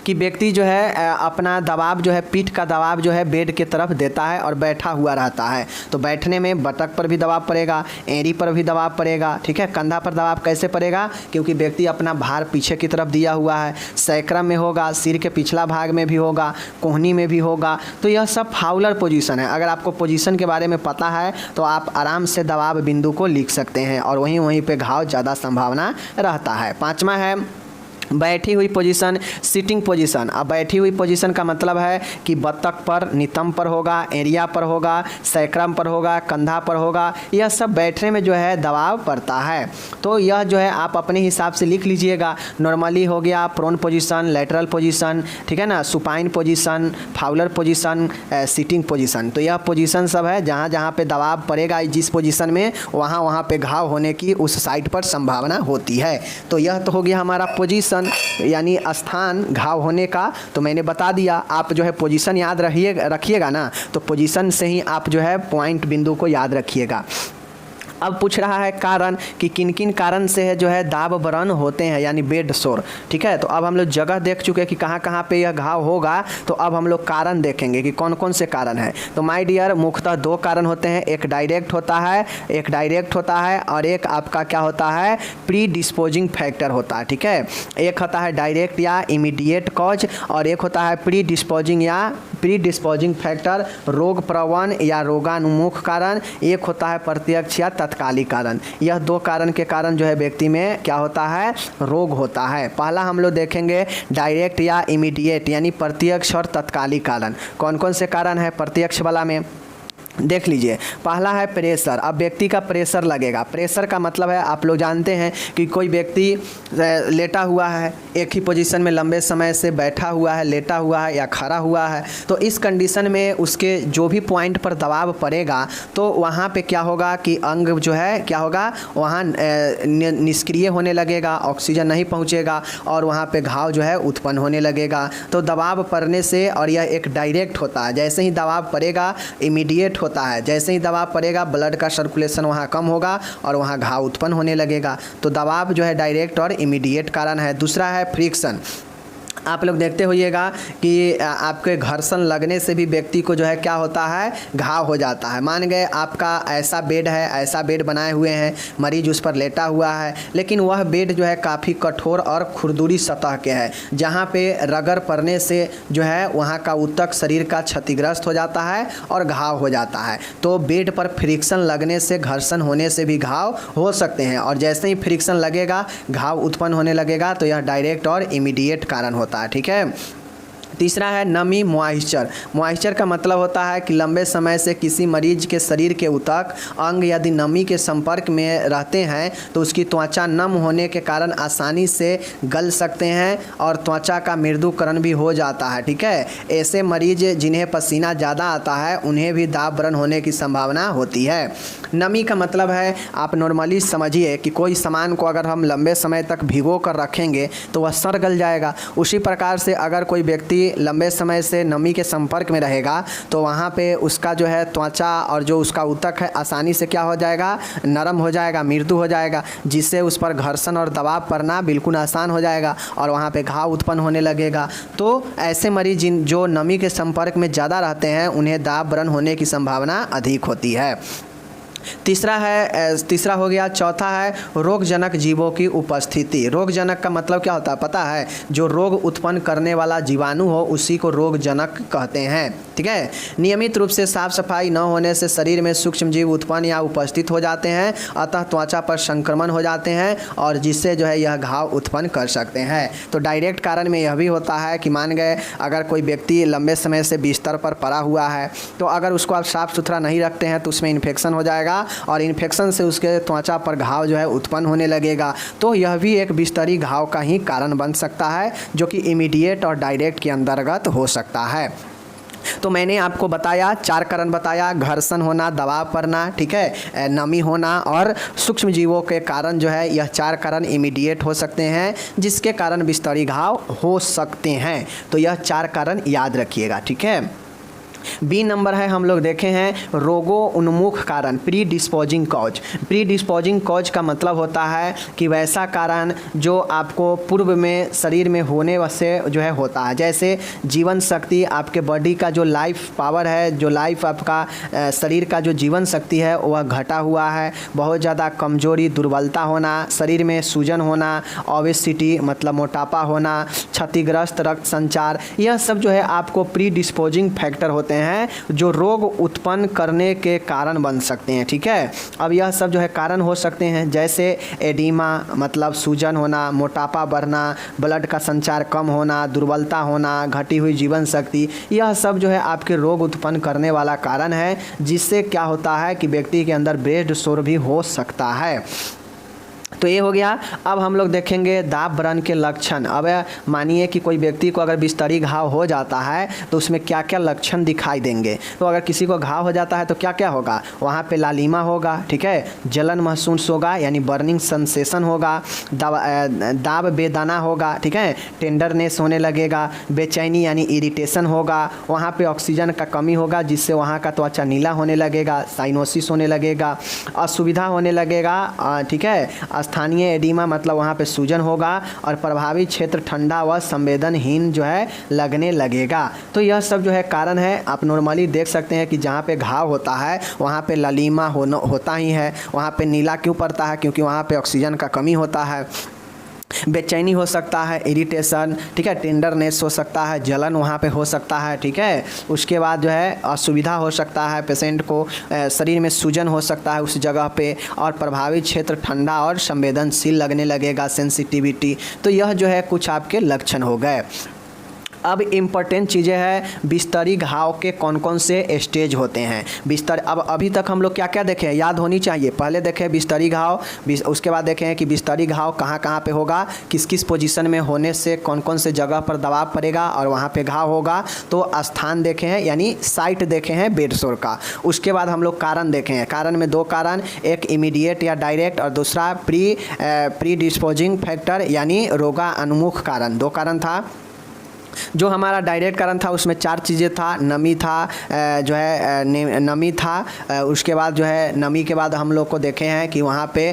कि व्यक्ति जो है अपना दबाव जो है, पीठ का दबाव जो है बेड के तरफ देता है और बैठा हुआ रहता है। तो बैठने में बटक पर भी दबाव पड़ेगा, एड़ी पर भी दबाव पड़ेगा, ठीक है। कंधा पर दबाव कैसे पड़ेगा, क्योंकि व्यक्ति अपना भार पीछे की तरफ दिया हुआ है। सैक्रम में होगा, सिर के पिछला भाग में भी होगा, कोहनी में भी होगा। तो यह सब फाउलर पोजीशन है। अगर आपको पोजीशन के बारे में पता है तो आप आराम से दबाव बिंदु को लिख सकते हैं और वहीं पे घाव ज़्यादा संभावना रहता है। पाँचवा है बैठी हुई पोजीशन, सिटिंग पोजीशन। अब बैठी हुई पोजीशन का मतलब है कि बतख पर, नितंब पर होगा, एरिया पर होगा, सैक्रम पर होगा, कंधा पर होगा। यह सब बैठने में जो है दबाव पड़ता है। तो यह जो है आप अपने हिसाब से लिख लीजिएगा। नॉर्मली हो गया प्रोन पोजीशन, लैटरल पोजीशन, ठीक है ना, supine position, Fowler position, sitting position. तो यह पोजीशन सब है जहाँ जहाँ पे दबाव पड़ेगा जिस पोजीशन में, वहाँ वहाँ पे घाव होने की उस साइड पर संभावना होती है। तो यह तो हो गया हमारा पोजीशन यानी स्थान घाव होने का। तो मैंने बता दिया। आप जो है पोजीशन याद रखिएगा ना, तो पोजीशन से ही आप जो है पॉइंट बिंदु को याद रखिएगा। अब पूछ रहा है कारण कि किन किन कारण से है जो है दाब व्रण होते हैं, यानी बेड सोर, ठीक है। तो अब हम लोग जगह देख चुके हैं कि कहाँ कहाँ पे यह घाव होगा। तो अब हम लोग कारण देखेंगे कि कौन कौन से कारण हैं। तो माय डियर, मुख्यतः दो कारण होते हैं। एक डायरेक्ट होता है और एक आपका क्या होता है, प्री डिस्पोजिंग फैक्टर होता है, ठीक है। एक होता है डायरेक्ट या इमीडिएट कॉज और एक होता है प्री डिस्पोजिंग फैक्टर, रोग प्रवण या रोगानुमुख कारण। एक होता है प्रत्यक्ष या तत्कालिक कारण। यह दो कारण के कारण जो है व्यक्ति में क्या होता है, रोग होता है। पहला हम लोग देखेंगे डायरेक्ट या इमीडिएट यानी प्रत्यक्ष और तत्कालिक कारण। कौन कौन से कारण है प्रत्यक्ष वाला में, देख लीजिए, पहला है प्रेशर। अब व्यक्ति का प्रेशर लगेगा। प्रेशर का मतलब है, आप लोग जानते हैं कि कोई व्यक्ति लेटा हुआ है, एक ही पोजीशन में लंबे समय से बैठा हुआ है, लेटा हुआ है या खड़ा हुआ है, तो इस कंडीशन में उसके जो भी पॉइंट पर दबाव पड़ेगा तो वहाँ पे क्या होगा कि अंग जो है क्या होगा, वहाँ निष्क्रिय होने लगेगा, ऑक्सीजन नहीं पहुँचेगा और वहाँ पे घाव जो है उत्पन्न होने लगेगा। तो दबाव पड़ने से, और यह एक डायरेक्ट होता है, जैसे ही दबाव पड़ेगा इमीडिएट होता है, जैसे ही दबाव पड़ेगा ब्लड का सर्कुलेशन वहाँ कम होगा और वहाँ घाव उत्पन्न होने लगेगा। तो दबाव जो है डायरेक्ट और इमीडिएट कारण है। दूसरा है फ्रिक्शन। आप लोग देखते होइएगा कि आपके घर्षण लगने से भी व्यक्ति को जो है क्या होता है, घाव हो जाता है। मान गए आपका ऐसा बेड है, ऐसा बेड बनाए हुए हैं, मरीज उस पर लेटा हुआ है, लेकिन वह बेड जो है काफ़ी कठोर और खुरदुरी सतह के है, जहाँ पे रगड़ पड़ने से जो है वहाँ का ऊतक शरीर का क्षतिग्रस्त हो जाता है और घाव हो जाता है। तो बेड पर फ्रिक्शन लगने से, घर्षण होने से भी घाव हो सकते हैं, और जैसे ही फ्रिक्शन लगेगा घाव उत्पन्न होने लगेगा। तो यह डायरेक्ट और इमीडिएट कारण होता है। ठीक है। तीसरा है नमी, मॉइस्चर। मॉइस्चर का मतलब होता है कि लंबे समय से किसी मरीज के शरीर के ऊतक, अंग यदि नमी के संपर्क में रहते हैं तो उसकी त्वचा नम होने के कारण आसानी से गल सकते हैं और त्वचा का मृदुकरण भी हो जाता है। ठीक है। ऐसे मरीज जिन्हें पसीना ज़्यादा आता है उन्हें भी दाब व्रण होने की संभावना होती है। नमी का मतलब है, आप नॉर्मली समझिए कि कोई सामान को अगर हम लंबे समय तक भिगो कर रखेंगे तो वह सड़ गल जाएगा। उसी प्रकार से अगर कोई व्यक्ति लंबे समय से नमी के संपर्क में रहेगा तो वहाँ पे उसका जो है त्वचा और जो उसका ऊतक है आसानी से क्या हो जाएगा, नरम हो जाएगा, मृदु हो जाएगा, जिससे उस पर घर्षण और दबाव पड़ना बिल्कुल आसान हो जाएगा और वहाँ पे घाव उत्पन्न होने लगेगा। तो ऐसे मरीज जो नमी के संपर्क में ज़्यादा रहते हैं उन्हें दाब व्रण होने की संभावना अधिक होती है। तीसरा हो गया। चौथा है रोगजनक जीवों की उपस्थिति। रोगजनक का मतलब क्या होता है पता है, जो रोग उत्पन्न करने वाला जीवाणु हो उसी को रोगजनक कहते हैं। ठीक है। नियमित रूप से साफ सफाई न होने से शरीर में सूक्ष्म जीव उत्पन्न या उपस्थित हो जाते हैं, अतः त्वचा पर संक्रमण हो जाते हैं और जिससे जो है यह घाव उत्पन्न कर सकते हैं। तो डायरेक्ट कारण में यह भी होता है कि मान गए अगर कोई व्यक्ति लंबे समय से बिस्तर पर पड़ा हुआ है तो अगर उसको आप साफ़ सुथरा नहीं रखते हैं तो उसमें इन्फेक्शन हो जाएगा और इन्फेक्शन से उसके त्वचा पर घाव जो है उत्पन्न होने लगेगा। तो यह भी एक बिस्तरी घाव का ही कारण बन सकता है, जो कि इमीडिएट और डायरेक्ट के अंतर्गत हो सकता है। तो मैंने आपको बताया, 4 कारण बताया, घर्षण होना, दबाव पड़ना, ठीक है, नमी होना और सूक्ष्म जीवों के कारण जो है यह 4 कारण इमीडिएट हो सकते हैं जिसके कारण बिस्तरी घाव हो सकते हैं। तो यह 4 कारण याद रखिएगा। ठीक है। बी नंबर है, हम लोग देखे हैं रोगों उन्मुख कारण, pre disposing cause. Pre disposing cause का मतलब होता है कि वैसा कारण जो आपको पूर्व में शरीर में होने से जो है होता है। जैसे जीवन शक्ति, आपके बॉडी का जो लाइफ पावर है, जो लाइफ आपका शरीर का जो जीवन शक्ति है वह घटा हुआ है, बहुत ज़्यादा कमजोरी, दुर्बलता होना, शरीर में सूजन होना, ओबेसिटी मतलब मोटापा होना, क्षतिग्रस्त रक्त संचार, यह सब जो है आपको प्री डिस्पोजिंग फैक्टर होते हैं जो रोग उत्पन्न करने के कारण बन सकते हैं। ठीक है। अब यह सब जो है कारण हो सकते हैं, जैसे एडिमा मतलब सूजन होना, मोटापा बढ़ना, ब्लड का संचार कम होना, दुर्बलता होना, घटी हुई जीवन शक्ति, यह सब जो है आपके रोग उत्पन्न करने वाला कारण है, जिससे क्या होता है कि व्यक्ति के अंदर ब्रेस्ट शोर भी हो सकता है। तो ये हो गया। अब हम लोग देखेंगे दाब व्रण के लक्षण। अब मानिए कि कोई व्यक्ति को अगर बिस्तरी घाव हो जाता है तो उसमें क्या क्या लक्षण दिखाई देंगे। तो अगर किसी को घाव हो जाता है तो क्या क्या होगा, वहाँ पे लालिमा होगा, ठीक है, जलन महसूस होगा यानी बर्निंग सेंसेशन होगा, दाब बेदाना होगा, ठीक है, टेंडरनेस होने लगेगा, बेचैनी यानी इरिटेशन होगा, वहाँ पे ऑक्सीजन का कमी होगा जिससे वहाँ का त्वचा नीला होने लगेगा, साइनोसिस होने लगेगा, असुविधा होने लगेगा, ठीक है, स्थानीय एडिमा मतलब वहाँ पे सूजन होगा और प्रभावित क्षेत्र ठंडा व संवेदनहीन जो है लगने लगेगा। तो यह सब जो है कारण है। आप नॉर्मली देख सकते हैं कि जहाँ पे घाव होता है वहाँ पे लालिमा होता ही है। वहाँ पे नीला क्यों पड़ता है, क्योंकि वहाँ पे ऑक्सीजन का कमी होता है। बेचैनी हो सकता है, इरिटेशन, ठीक है, टेंडरनेस हो सकता है, जलन वहाँ पे हो सकता है, ठीक है। उसके बाद जो है असुविधा हो सकता है, पेशेंट को शरीर में सूजन हो सकता है उस जगह पे, और प्रभावित क्षेत्र ठंडा और संवेदनशील लगने लगेगा, सेंसिटिविटी। तो यह जो है कुछ आपके लक्षण हो गए। अब इम्पोर्टेंट चीज़ें हैं, बिस्तरी घाव के कौन कौन से स्टेज होते हैं। बिस्तर अब अभी तक हम लोग क्या क्या देखे हैं, याद होनी चाहिए। पहले देखें बिस्तरी घाव, उसके बाद देखें कि बिस्तरी घाव कहाँ कहाँ पे होगा, किस किस पोजीशन में होने से कौन कौन से जगह पर दबाव पड़ेगा और वहाँ पे घाव होगा। तो स्थान देखे हैं यानी साइट देखे हैं बेड सोर का। उसके बाद हम लोग कारण देखे हैं। कारण में दो कारण, एक इमीडिएट या डायरेक्ट और दूसरा प्री डिस्पोजिंग फैक्टर यानी रोगा उन्मुख कारण। दो कारण था। जो हमारा डायरेक्ट कारण था उसमें चार चीज़ें था, नमी था, जो है नमी था, उसके बाद जो है नमी के बाद हम लोग को देखे हैं कि वहाँ पे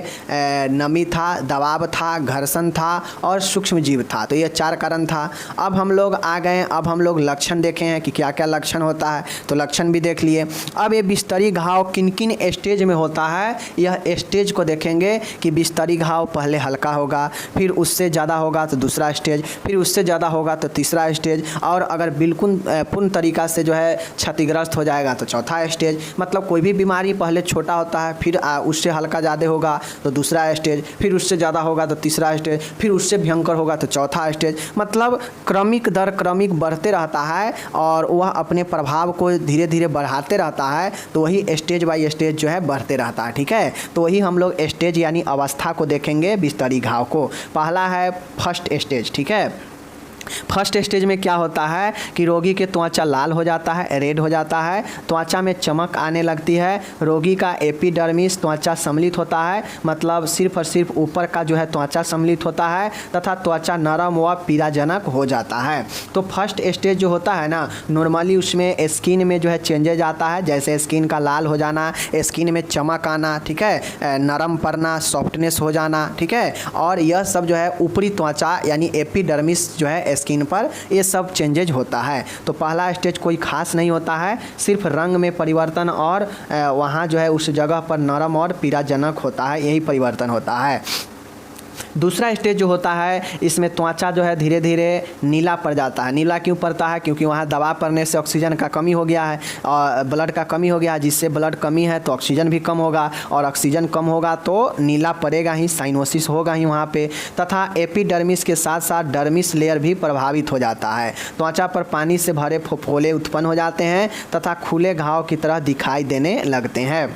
नमी था, दबाव था, घर्षण था और सूक्ष्म जीव था। तो ये चार कारण था। अब हम लोग आ गए, अब हम लोग लक्षण देखे हैं कि क्या क्या लक्षण होता है, तो लक्षण भी देख लिए। अब ये बिस्तरी घाव किन किन स्टेज में होता है, यह स्टेज को देखेंगे कि बिस्तरी घाव पहले हल्का होगा, फिर उससे ज़्यादा होगा तो दूसरा स्टेज, फिर उससे ज़्यादा होगा तो तीसरा स्टेज, और अगर बिल्कुल पूर्ण तरीका से जो है क्षतिग्रस्त हो जाएगा तो चौथा स्टेज। मतलब कोई भी बीमारी पहले छोटा होता है, फिर उससे हल्का ज़्यादा होगा तो दूसरा स्टेज, फिर उससे ज़्यादा होगा तो तीसरा स्टेज, फिर उससे भयंकर होगा तो चौथा स्टेज। मतलब क्रमिक दर क्रमिक बढ़ते रहता है और वह अपने प्रभाव को धीरे धीरे बढ़ाते रहता है। तो वही स्टेज बाय स्टेज जो है बढ़ते रहता है। ठीक है, तो वही हम लोग स्टेज यानी अवस्था को देखेंगे बिस्तरी घाव को। पहला है फर्स्ट स्टेज। ठीक है, फर्स्ट स्टेज में क्या होता है कि रोगी के त्वचा लाल हो जाता है, रेड हो जाता है, त्वचा में चमक आने लगती है, रोगी का एपिडर्मिस त्वचा सम्मिलित होता है, मतलब सिर्फ और सिर्फ ऊपर का जो है त्वचा सम्मिलित होता है, तथा त्वचा नरम व पीड़ाजनक हो जाता है। तो फर्स्ट स्टेज जो होता है ना, नॉर्मली उसमें स्किन में जो है चेंजेज आता है, जैसे स्किन का लाल हो जाना, स्किन में चमक आना, ठीक है, नरम पड़ना, सॉफ्टनेस हो जाना, ठीक है, और यह सब जो है ऊपरी त्वचा यानी एपिडर्मिस जो है स्किन पर, ये सब चेंजेज होता है। तो पहला स्टेज कोई खास नहीं होता है, सिर्फ रंग में परिवर्तन और वहाँ जो है उस जगह पर नरम और पीड़ाजनक होता है, यही परिवर्तन होता है। दूसरा स्टेज जो होता है इसमें त्वचा जो है धीरे धीरे नीला पड़ जाता है। नीला क्यों पड़ता है? क्योंकि वहाँ दबाव पड़ने से ऑक्सीजन का कमी हो गया है और ब्लड का कमी हो गया है, जिससे ब्लड कमी है तो ऑक्सीजन भी कम होगा, और ऑक्सीजन कम होगा तो नीला पड़ेगा ही, साइनोसिस होगा ही वहाँ पे। तथा एपिडर्मिस के साथ साथ डर्मिस लेयर भी प्रभावित हो जाता है। त्वचा पर पानी से भरे फफोले उत्पन्न हो जाते हैं तथा खुले घाव की तरह दिखाई देने लगते हैं।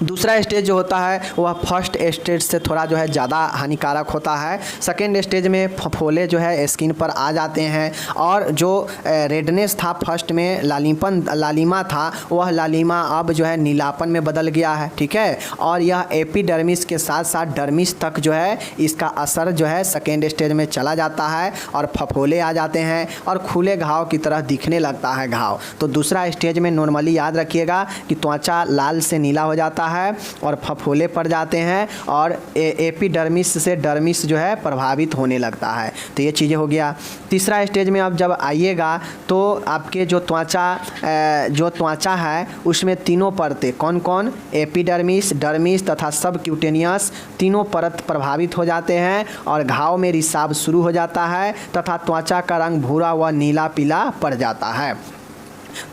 दूसरा स्टेज जो होता है वह फर्स्ट स्टेज से थोड़ा जो है ज़्यादा हानिकारक होता है। सेकेंड स्टेज में फफोले जो है स्किन पर आ जाते हैं, और जो रेडनेस था फर्स्ट में, लालिमा था, वह लालिमा अब जो है नीलापन में बदल गया है। ठीक है, और यह एपिडर्मिस के साथ साथ डर्मिस तक जो है इसका असर जो है सेकेंड स्टेज में चला जाता है, और फफोले आ जाते हैं और खुले घाव की तरह दिखने लगता है घाव। तो दूसरा स्टेज में नॉर्मली याद रखिएगा कि त्वचा लाल से नीला हो जाता है और फफोले पड़ जाते हैं, और एपिडर्मिस से डर्मिस जो है प्रभावित होने लगता है। तो ये चीज़ें हो गया। तीसरा स्टेज में अब जब आइएगा तो आपके जो त्वचा है उसमें तीनों परतें कौन कौन, एपिडर्मिस, डर्मिस तथा सबक्यूटेनियस, तीनों परत प्रभावित हो जाते हैं और घाव में रिसाव शुरू हो जाता है तथा त्वचा का रंग भूरा व नीला पीला पड़ जाता है।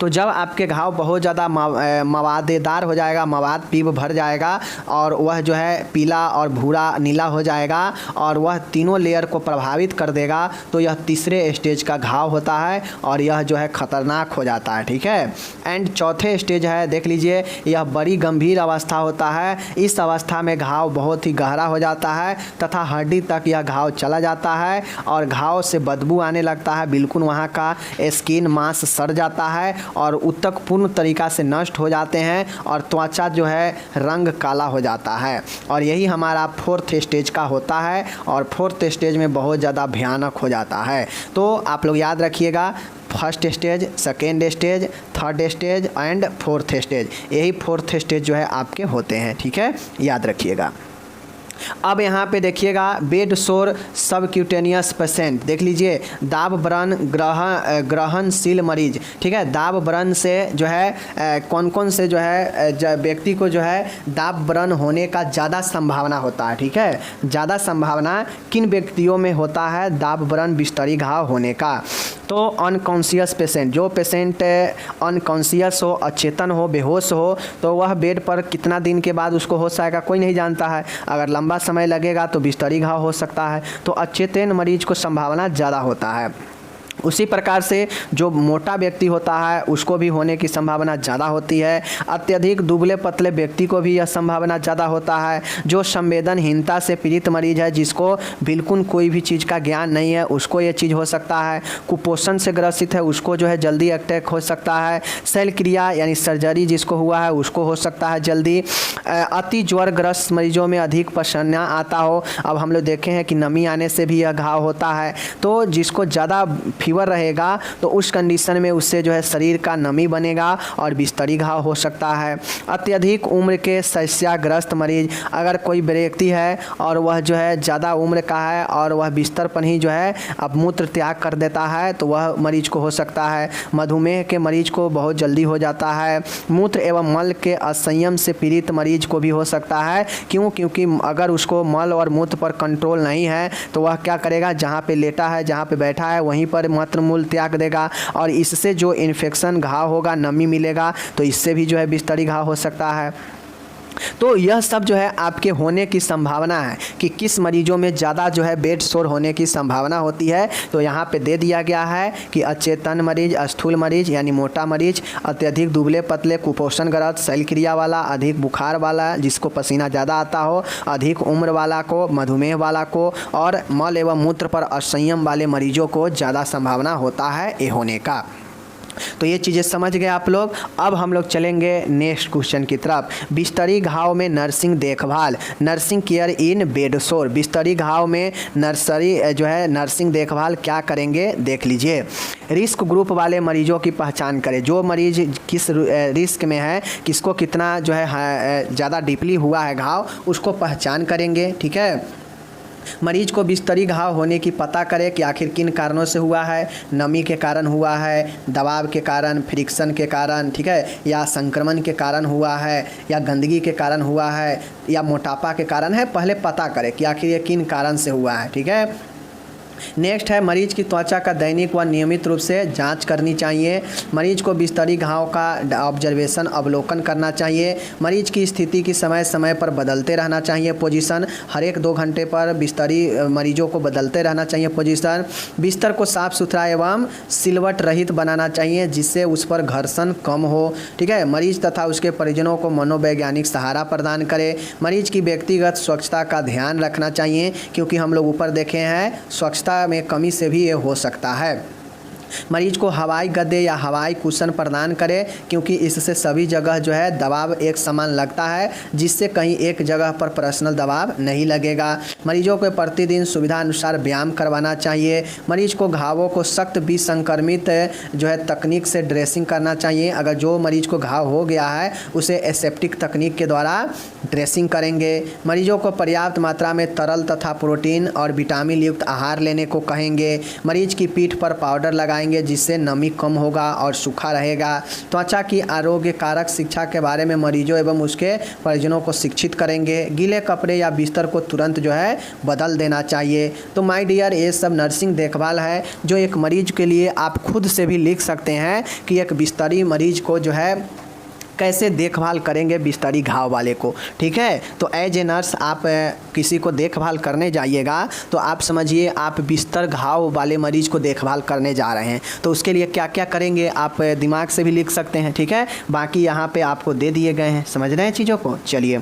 तो जब आपके घाव बहुत ज़्यादा मवादेदार हो जाएगा, मवाद पीप भर जाएगा और वह जो है पीला और भूरा नीला हो जाएगा और वह तीनों लेयर को प्रभावित कर देगा, तो यह तीसरे स्टेज का घाव होता है और यह जो है ख़तरनाक हो जाता है। ठीक है, एंड चौथे स्टेज है, देख लीजिए, यह बड़ी गंभीर अवस्था होता है। इस अवस्था में घाव बहुत ही गहरा हो जाता है तथा हड्डी तक यह घाव चला जाता है और घाव से बदबू आने लगता है, बिल्कुल वहाँ का स्किन मांस सड़ जाता है और उत्तक पूर्ण तरीक़ा से नष्ट हो जाते हैं और त्वचा जो है रंग काला हो जाता है। और यही हमारा फोर्थ स्टेज का होता है और फोर्थ स्टेज में बहुत ज़्यादा भयानक हो जाता है। तो आप लोग याद रखिएगा, first stage, second stage, third stage and fourth stage, यही फोर्थ स्टेज जो है आपके होते हैं। ठीक है, याद रखिएगा। अब यहाँ पे देखिएगा, बेड सोर सबक्यूटेनियस पेशेंट, देख लीजिए, दाब व्रण ग्रहणशील मरीज। ठीक है, दाब व्रण से जो है कौन कौन से जो है व्यक्ति को जो है दाब व्रण होने का ज़्यादा संभावना होता है। ठीक है, ज़्यादा संभावना किन व्यक्तियों में होता है दाब व्रण बिस्तरी घाव होने का? तो अनकॉन्शियस पेशेंट, जो पेशेंट अनकॉन्शियस हो, अचेतन हो, बेहोश हो, तो वह बेड पर कितना दिन के बाद उसको होश आएगा कोई नहीं जानता है। अगर लंबा समय लगेगा तो बिस्तरी घाव हो सकता है। तो अचेतन मरीज को संभावना ज़्यादा होता है। उसी प्रकार से जो मोटा व्यक्ति होता है उसको भी होने की संभावना ज़्यादा होती है। अत्यधिक दुबले पतले व्यक्ति को भी यह संभावना ज़्यादा होता है। जो संवेदनहीनता से पीड़ित मरीज है, जिसको बिल्कुल कोई भी चीज़ का ज्ञान नहीं है, उसको ये चीज़ हो सकता है। कुपोषण से ग्रसित है, उसको जो है जल्दी अटैक हो सकता है। शल्य क्रिया यानी सर्जरी जिसको हुआ है उसको हो सकता है जल्दी। अति ज्वरग्रस्त मरीजों में अधिक पसीना आता हो। अब हम लोग देखे हैं कि नमी आने से भी यह घाव होता है। तो जिसको ज़्यादा फीवर रहेगा तो उस कंडीशन में उससे जो है शरीर का नमी बनेगा और बिस्तरी घाव हो सकता है। अत्यधिक उम्र के शैय्याग्रस्त मरीज, अगर कोई व्यक्ति है और वह जो है ज़्यादा उम्र का है और वह बिस्तर पर ही जो है अब मूत्र त्याग कर देता है तो वह मरीज को हो सकता है। मधुमेह के मरीज को बहुत जल्दी हो जाता है। मूत्र एवं मल के असंयम से पीड़ित मरीज को भी हो सकता है। क्योंकि अगर उसको मल और मूत्र पर कंट्रोल नहीं है तो वह क्या करेगा, जहाँ पे लेटा है, जहाँ पे बैठा है वहीं पर मूत्र मूल त्याग देगा और इससे जो इन्फेक्शन घाव होगा, नमी मिलेगा तो इससे भी जो है बिस्तरी घाव हो सकता है। तो यह सब जो है आपके होने की संभावना है कि किस मरीजों में ज़्यादा जो है बेड सोर होने की संभावना होती है। तो यहाँ पे दे दिया गया है कि अचेतन मरीज, स्थूल मरीज यानी मोटा मरीज, अत्यधिक दुबले पतले, कुपोषणग्रस्त, शल्य क्रिया वाला, अधिक बुखार वाला जिसको पसीना ज़्यादा आता हो, अधिक उम्र वाला को, मधुमेह वाला को और मल एवं मूत्र पर असंयम वाले मरीजों को ज़्यादा संभावना होता है ये होने का। तो ये चीज़ें समझ गए आप लोग। अब हम लोग चलेंगे नेक्स्ट क्वेश्चन की तरफ। बिस्तरी घाव में नर्सिंग देखभाल, नर्सिंग केयर इन बेड सोर। बिस्तरी घाव में नर्सिंग देखभाल क्या करेंगे देख लीजिए। रिस्क ग्रुप वाले मरीजों की पहचान करें। जो मरीज किस रिस्क में है, किसको कितना जो है ज़्यादा डीपली हुआ है घाव, उसको पहचान करेंगे। ठीक है, मरीज को बिस्तरी घाव होने की पता करें कि आखिर किन कारणों से हुआ है। नमी के कारण हुआ है, दबाव के कारण, फ्रिक्शन के कारण, ठीक है, या संक्रमण के कारण हुआ है, या गंदगी के कारण हुआ है, या मोटापा के कारण है। पहले पता करें कि आखिर ये किन कारण से हुआ है। ठीक है, नेक्स्ट है मरीज की त्वचा का दैनिक व नियमित रूप से जांच करनी चाहिए। मरीज को बिस्तरी घाव का ऑब्जर्वेशन अवलोकन करना चाहिए। मरीज की स्थिति की समय समय पर बदलते रहना चाहिए पोजीशन। हर एक 2 घंटे पर बिस्तरी मरीजों को बदलते रहना चाहिए पोजीशन। बिस्तर को साफ़ सुथरा एवं सिलवट रहित बनाना चाहिए जिससे उस पर घर्षण कम हो। ठीक है, मरीज तथा उसके परिजनों को मनोवैज्ञानिक सहारा प्रदान करें। मरीज की व्यक्तिगत स्वच्छता का ध्यान रखना चाहिए क्योंकि हम लोग ऊपर देखे हैं स्वच्छता में कमी से भी ये हो सकता है। मरीज को हवाई गद्दे या हवाई कुशन प्रदान करें क्योंकि इससे सभी जगह जो है दबाव एक समान लगता है, जिससे कहीं एक जगह पर पर्सनल दबाव नहीं लगेगा। मरीजों को प्रतिदिन सुविधा अनुसार व्यायाम करवाना चाहिए। मरीज को घावों को सख्त विसंक्रमित जो है तकनीक से ड्रेसिंग करना चाहिए। अगर जो मरीज को घाव हो गया है उसे एसेप्टिक तकनीक के द्वारा ड्रेसिंग करेंगे। मरीजों को पर्याप्त मात्रा में तरल तथा प्रोटीन और विटामिन युक्त आहार लेने को कहेंगे। मरीज की पीठ पर पाउडर लगाएंगे जिससे नमी कम होगा और सूखा रहेगा। त्वचा की आरोग्य कारक शिक्षा के बारे में मरीजों एवं उसके परिजनों को शिक्षित करेंगे। गीले कपड़े या बिस्तर को तुरंत जो है बदल देना चाहिए। तो माय डियर, ये सब नर्सिंग देखभाल है जो एक मरीज के लिए आप खुद से भी लिख सकते हैं कि एक बिस्तरी मरीज को जो है कैसे देखभाल करेंगे बिस्तरी घाव वाले को। ठीक है, तो एज ए नर्स आप किसी को देखभाल करने जाइएगा तो आप समझिए आप बिस्तर घाव वाले मरीज को देखभाल करने जा रहे हैं, तो उसके लिए क्या क्या करेंगे आप दिमाग से भी लिख सकते हैं। ठीक है, बाकी यहाँ पे आपको दे दिए गए हैं, समझ रहे हैं चीज़ों को। चलिए,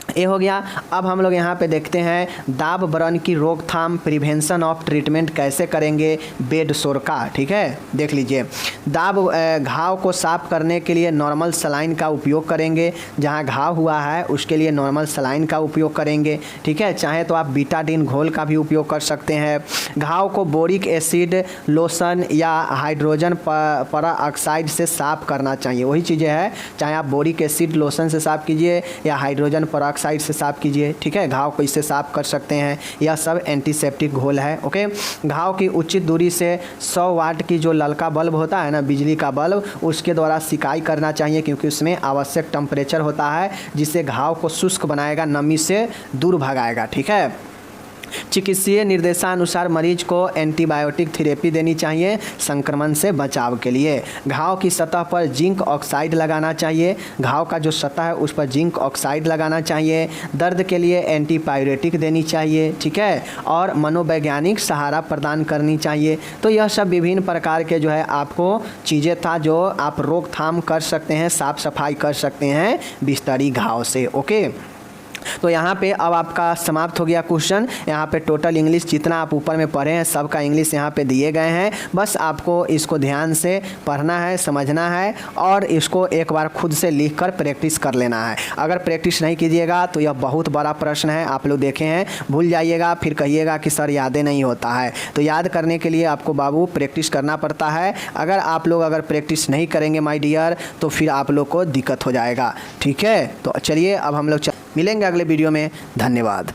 ये हो गया। अब हम लोग यहाँ पे देखते हैं दाब व्रण की रोकथाम, प्रिवेंशन ऑफ ट्रीटमेंट कैसे करेंगे बेड सोर का। ठीक है, देख लीजिए। दाब घाव को साफ करने के लिए नॉर्मल सलाइन का उपयोग करेंगे। जहाँ घाव हुआ है उसके लिए नॉर्मल सलाइन का उपयोग करेंगे। ठीक है, चाहे तो आप बीटाडीन घोल का भी उपयोग कर सकते हैं। घाव को बोरिक एसिड लोशन या हाइड्रोजन परऑक्साइड से साफ करना चाहिए। वही चीज़ें हैं, चाहे आप बोरिक एसिड लोशन से साफ कीजिए या हाइड्रोजन परऑक्साइड से साफ कीजिए। ठीक है, घाव को इससे साफ कर सकते हैं। यह सब एंटीसेप्टिक घोल है। ओके, घाव की उचित दूरी से 100 वाट की जो ललका बल्ब होता है ना, बिजली का बल्ब, उसके द्वारा सिकाई करना चाहिए क्योंकि उसमें आवश्यक टेम्परेचर होता है जिससे घाव को शुष्क बनाएगा, नमी से दूर भगाएगा। ठीक है, चिकित्सीय निर्देशानुसार मरीज को एंटीबायोटिक थेरेपी देनी चाहिए संक्रमण से बचाव के लिए। घाव की सतह पर जिंक ऑक्साइड लगाना चाहिए। घाव का जो सतह है उस पर जिंक ऑक्साइड लगाना चाहिए। दर्द के लिए एंटीपायरेटिक देनी चाहिए, ठीक है, और मनोवैज्ञानिक सहारा प्रदान करनी चाहिए। तो यह सब विभिन्न प्रकार के जो है आपको चीज़ें था जो आप रोकथाम कर सकते हैं, साफ सफाई कर सकते हैं बिस्तरी घाव से। ओके, तो यहाँ पे अब आपका समाप्त हो गया क्वेश्चन। यहाँ पे टोटल इंग्लिश जितना आप ऊपर में पढ़े हैं सबका इंग्लिश यहाँ पे दिए गए हैं। बस आपको इसको ध्यान से पढ़ना है, समझना है और इसको एक बार खुद से लिखकर प्रैक्टिस कर लेना है। अगर प्रैक्टिस नहीं कीजिएगा तो यह बहुत बड़ा प्रश्न है, आप लोग देखे हैं, भूल जाइएगा, फिर कहिएगा कि सर यादें नहीं होता है। तो याद करने के लिए आपको बाबू प्रैक्टिस करना पड़ता है। अगर आप लोग अगर प्रैक्टिस नहीं करेंगे माय डियर तो फिर आप लोग को दिक्कत हो जाएगा, ठीक है। तो चलिए अब हम लोग मिलेंगे अगले वीडियो में। धन्यवाद।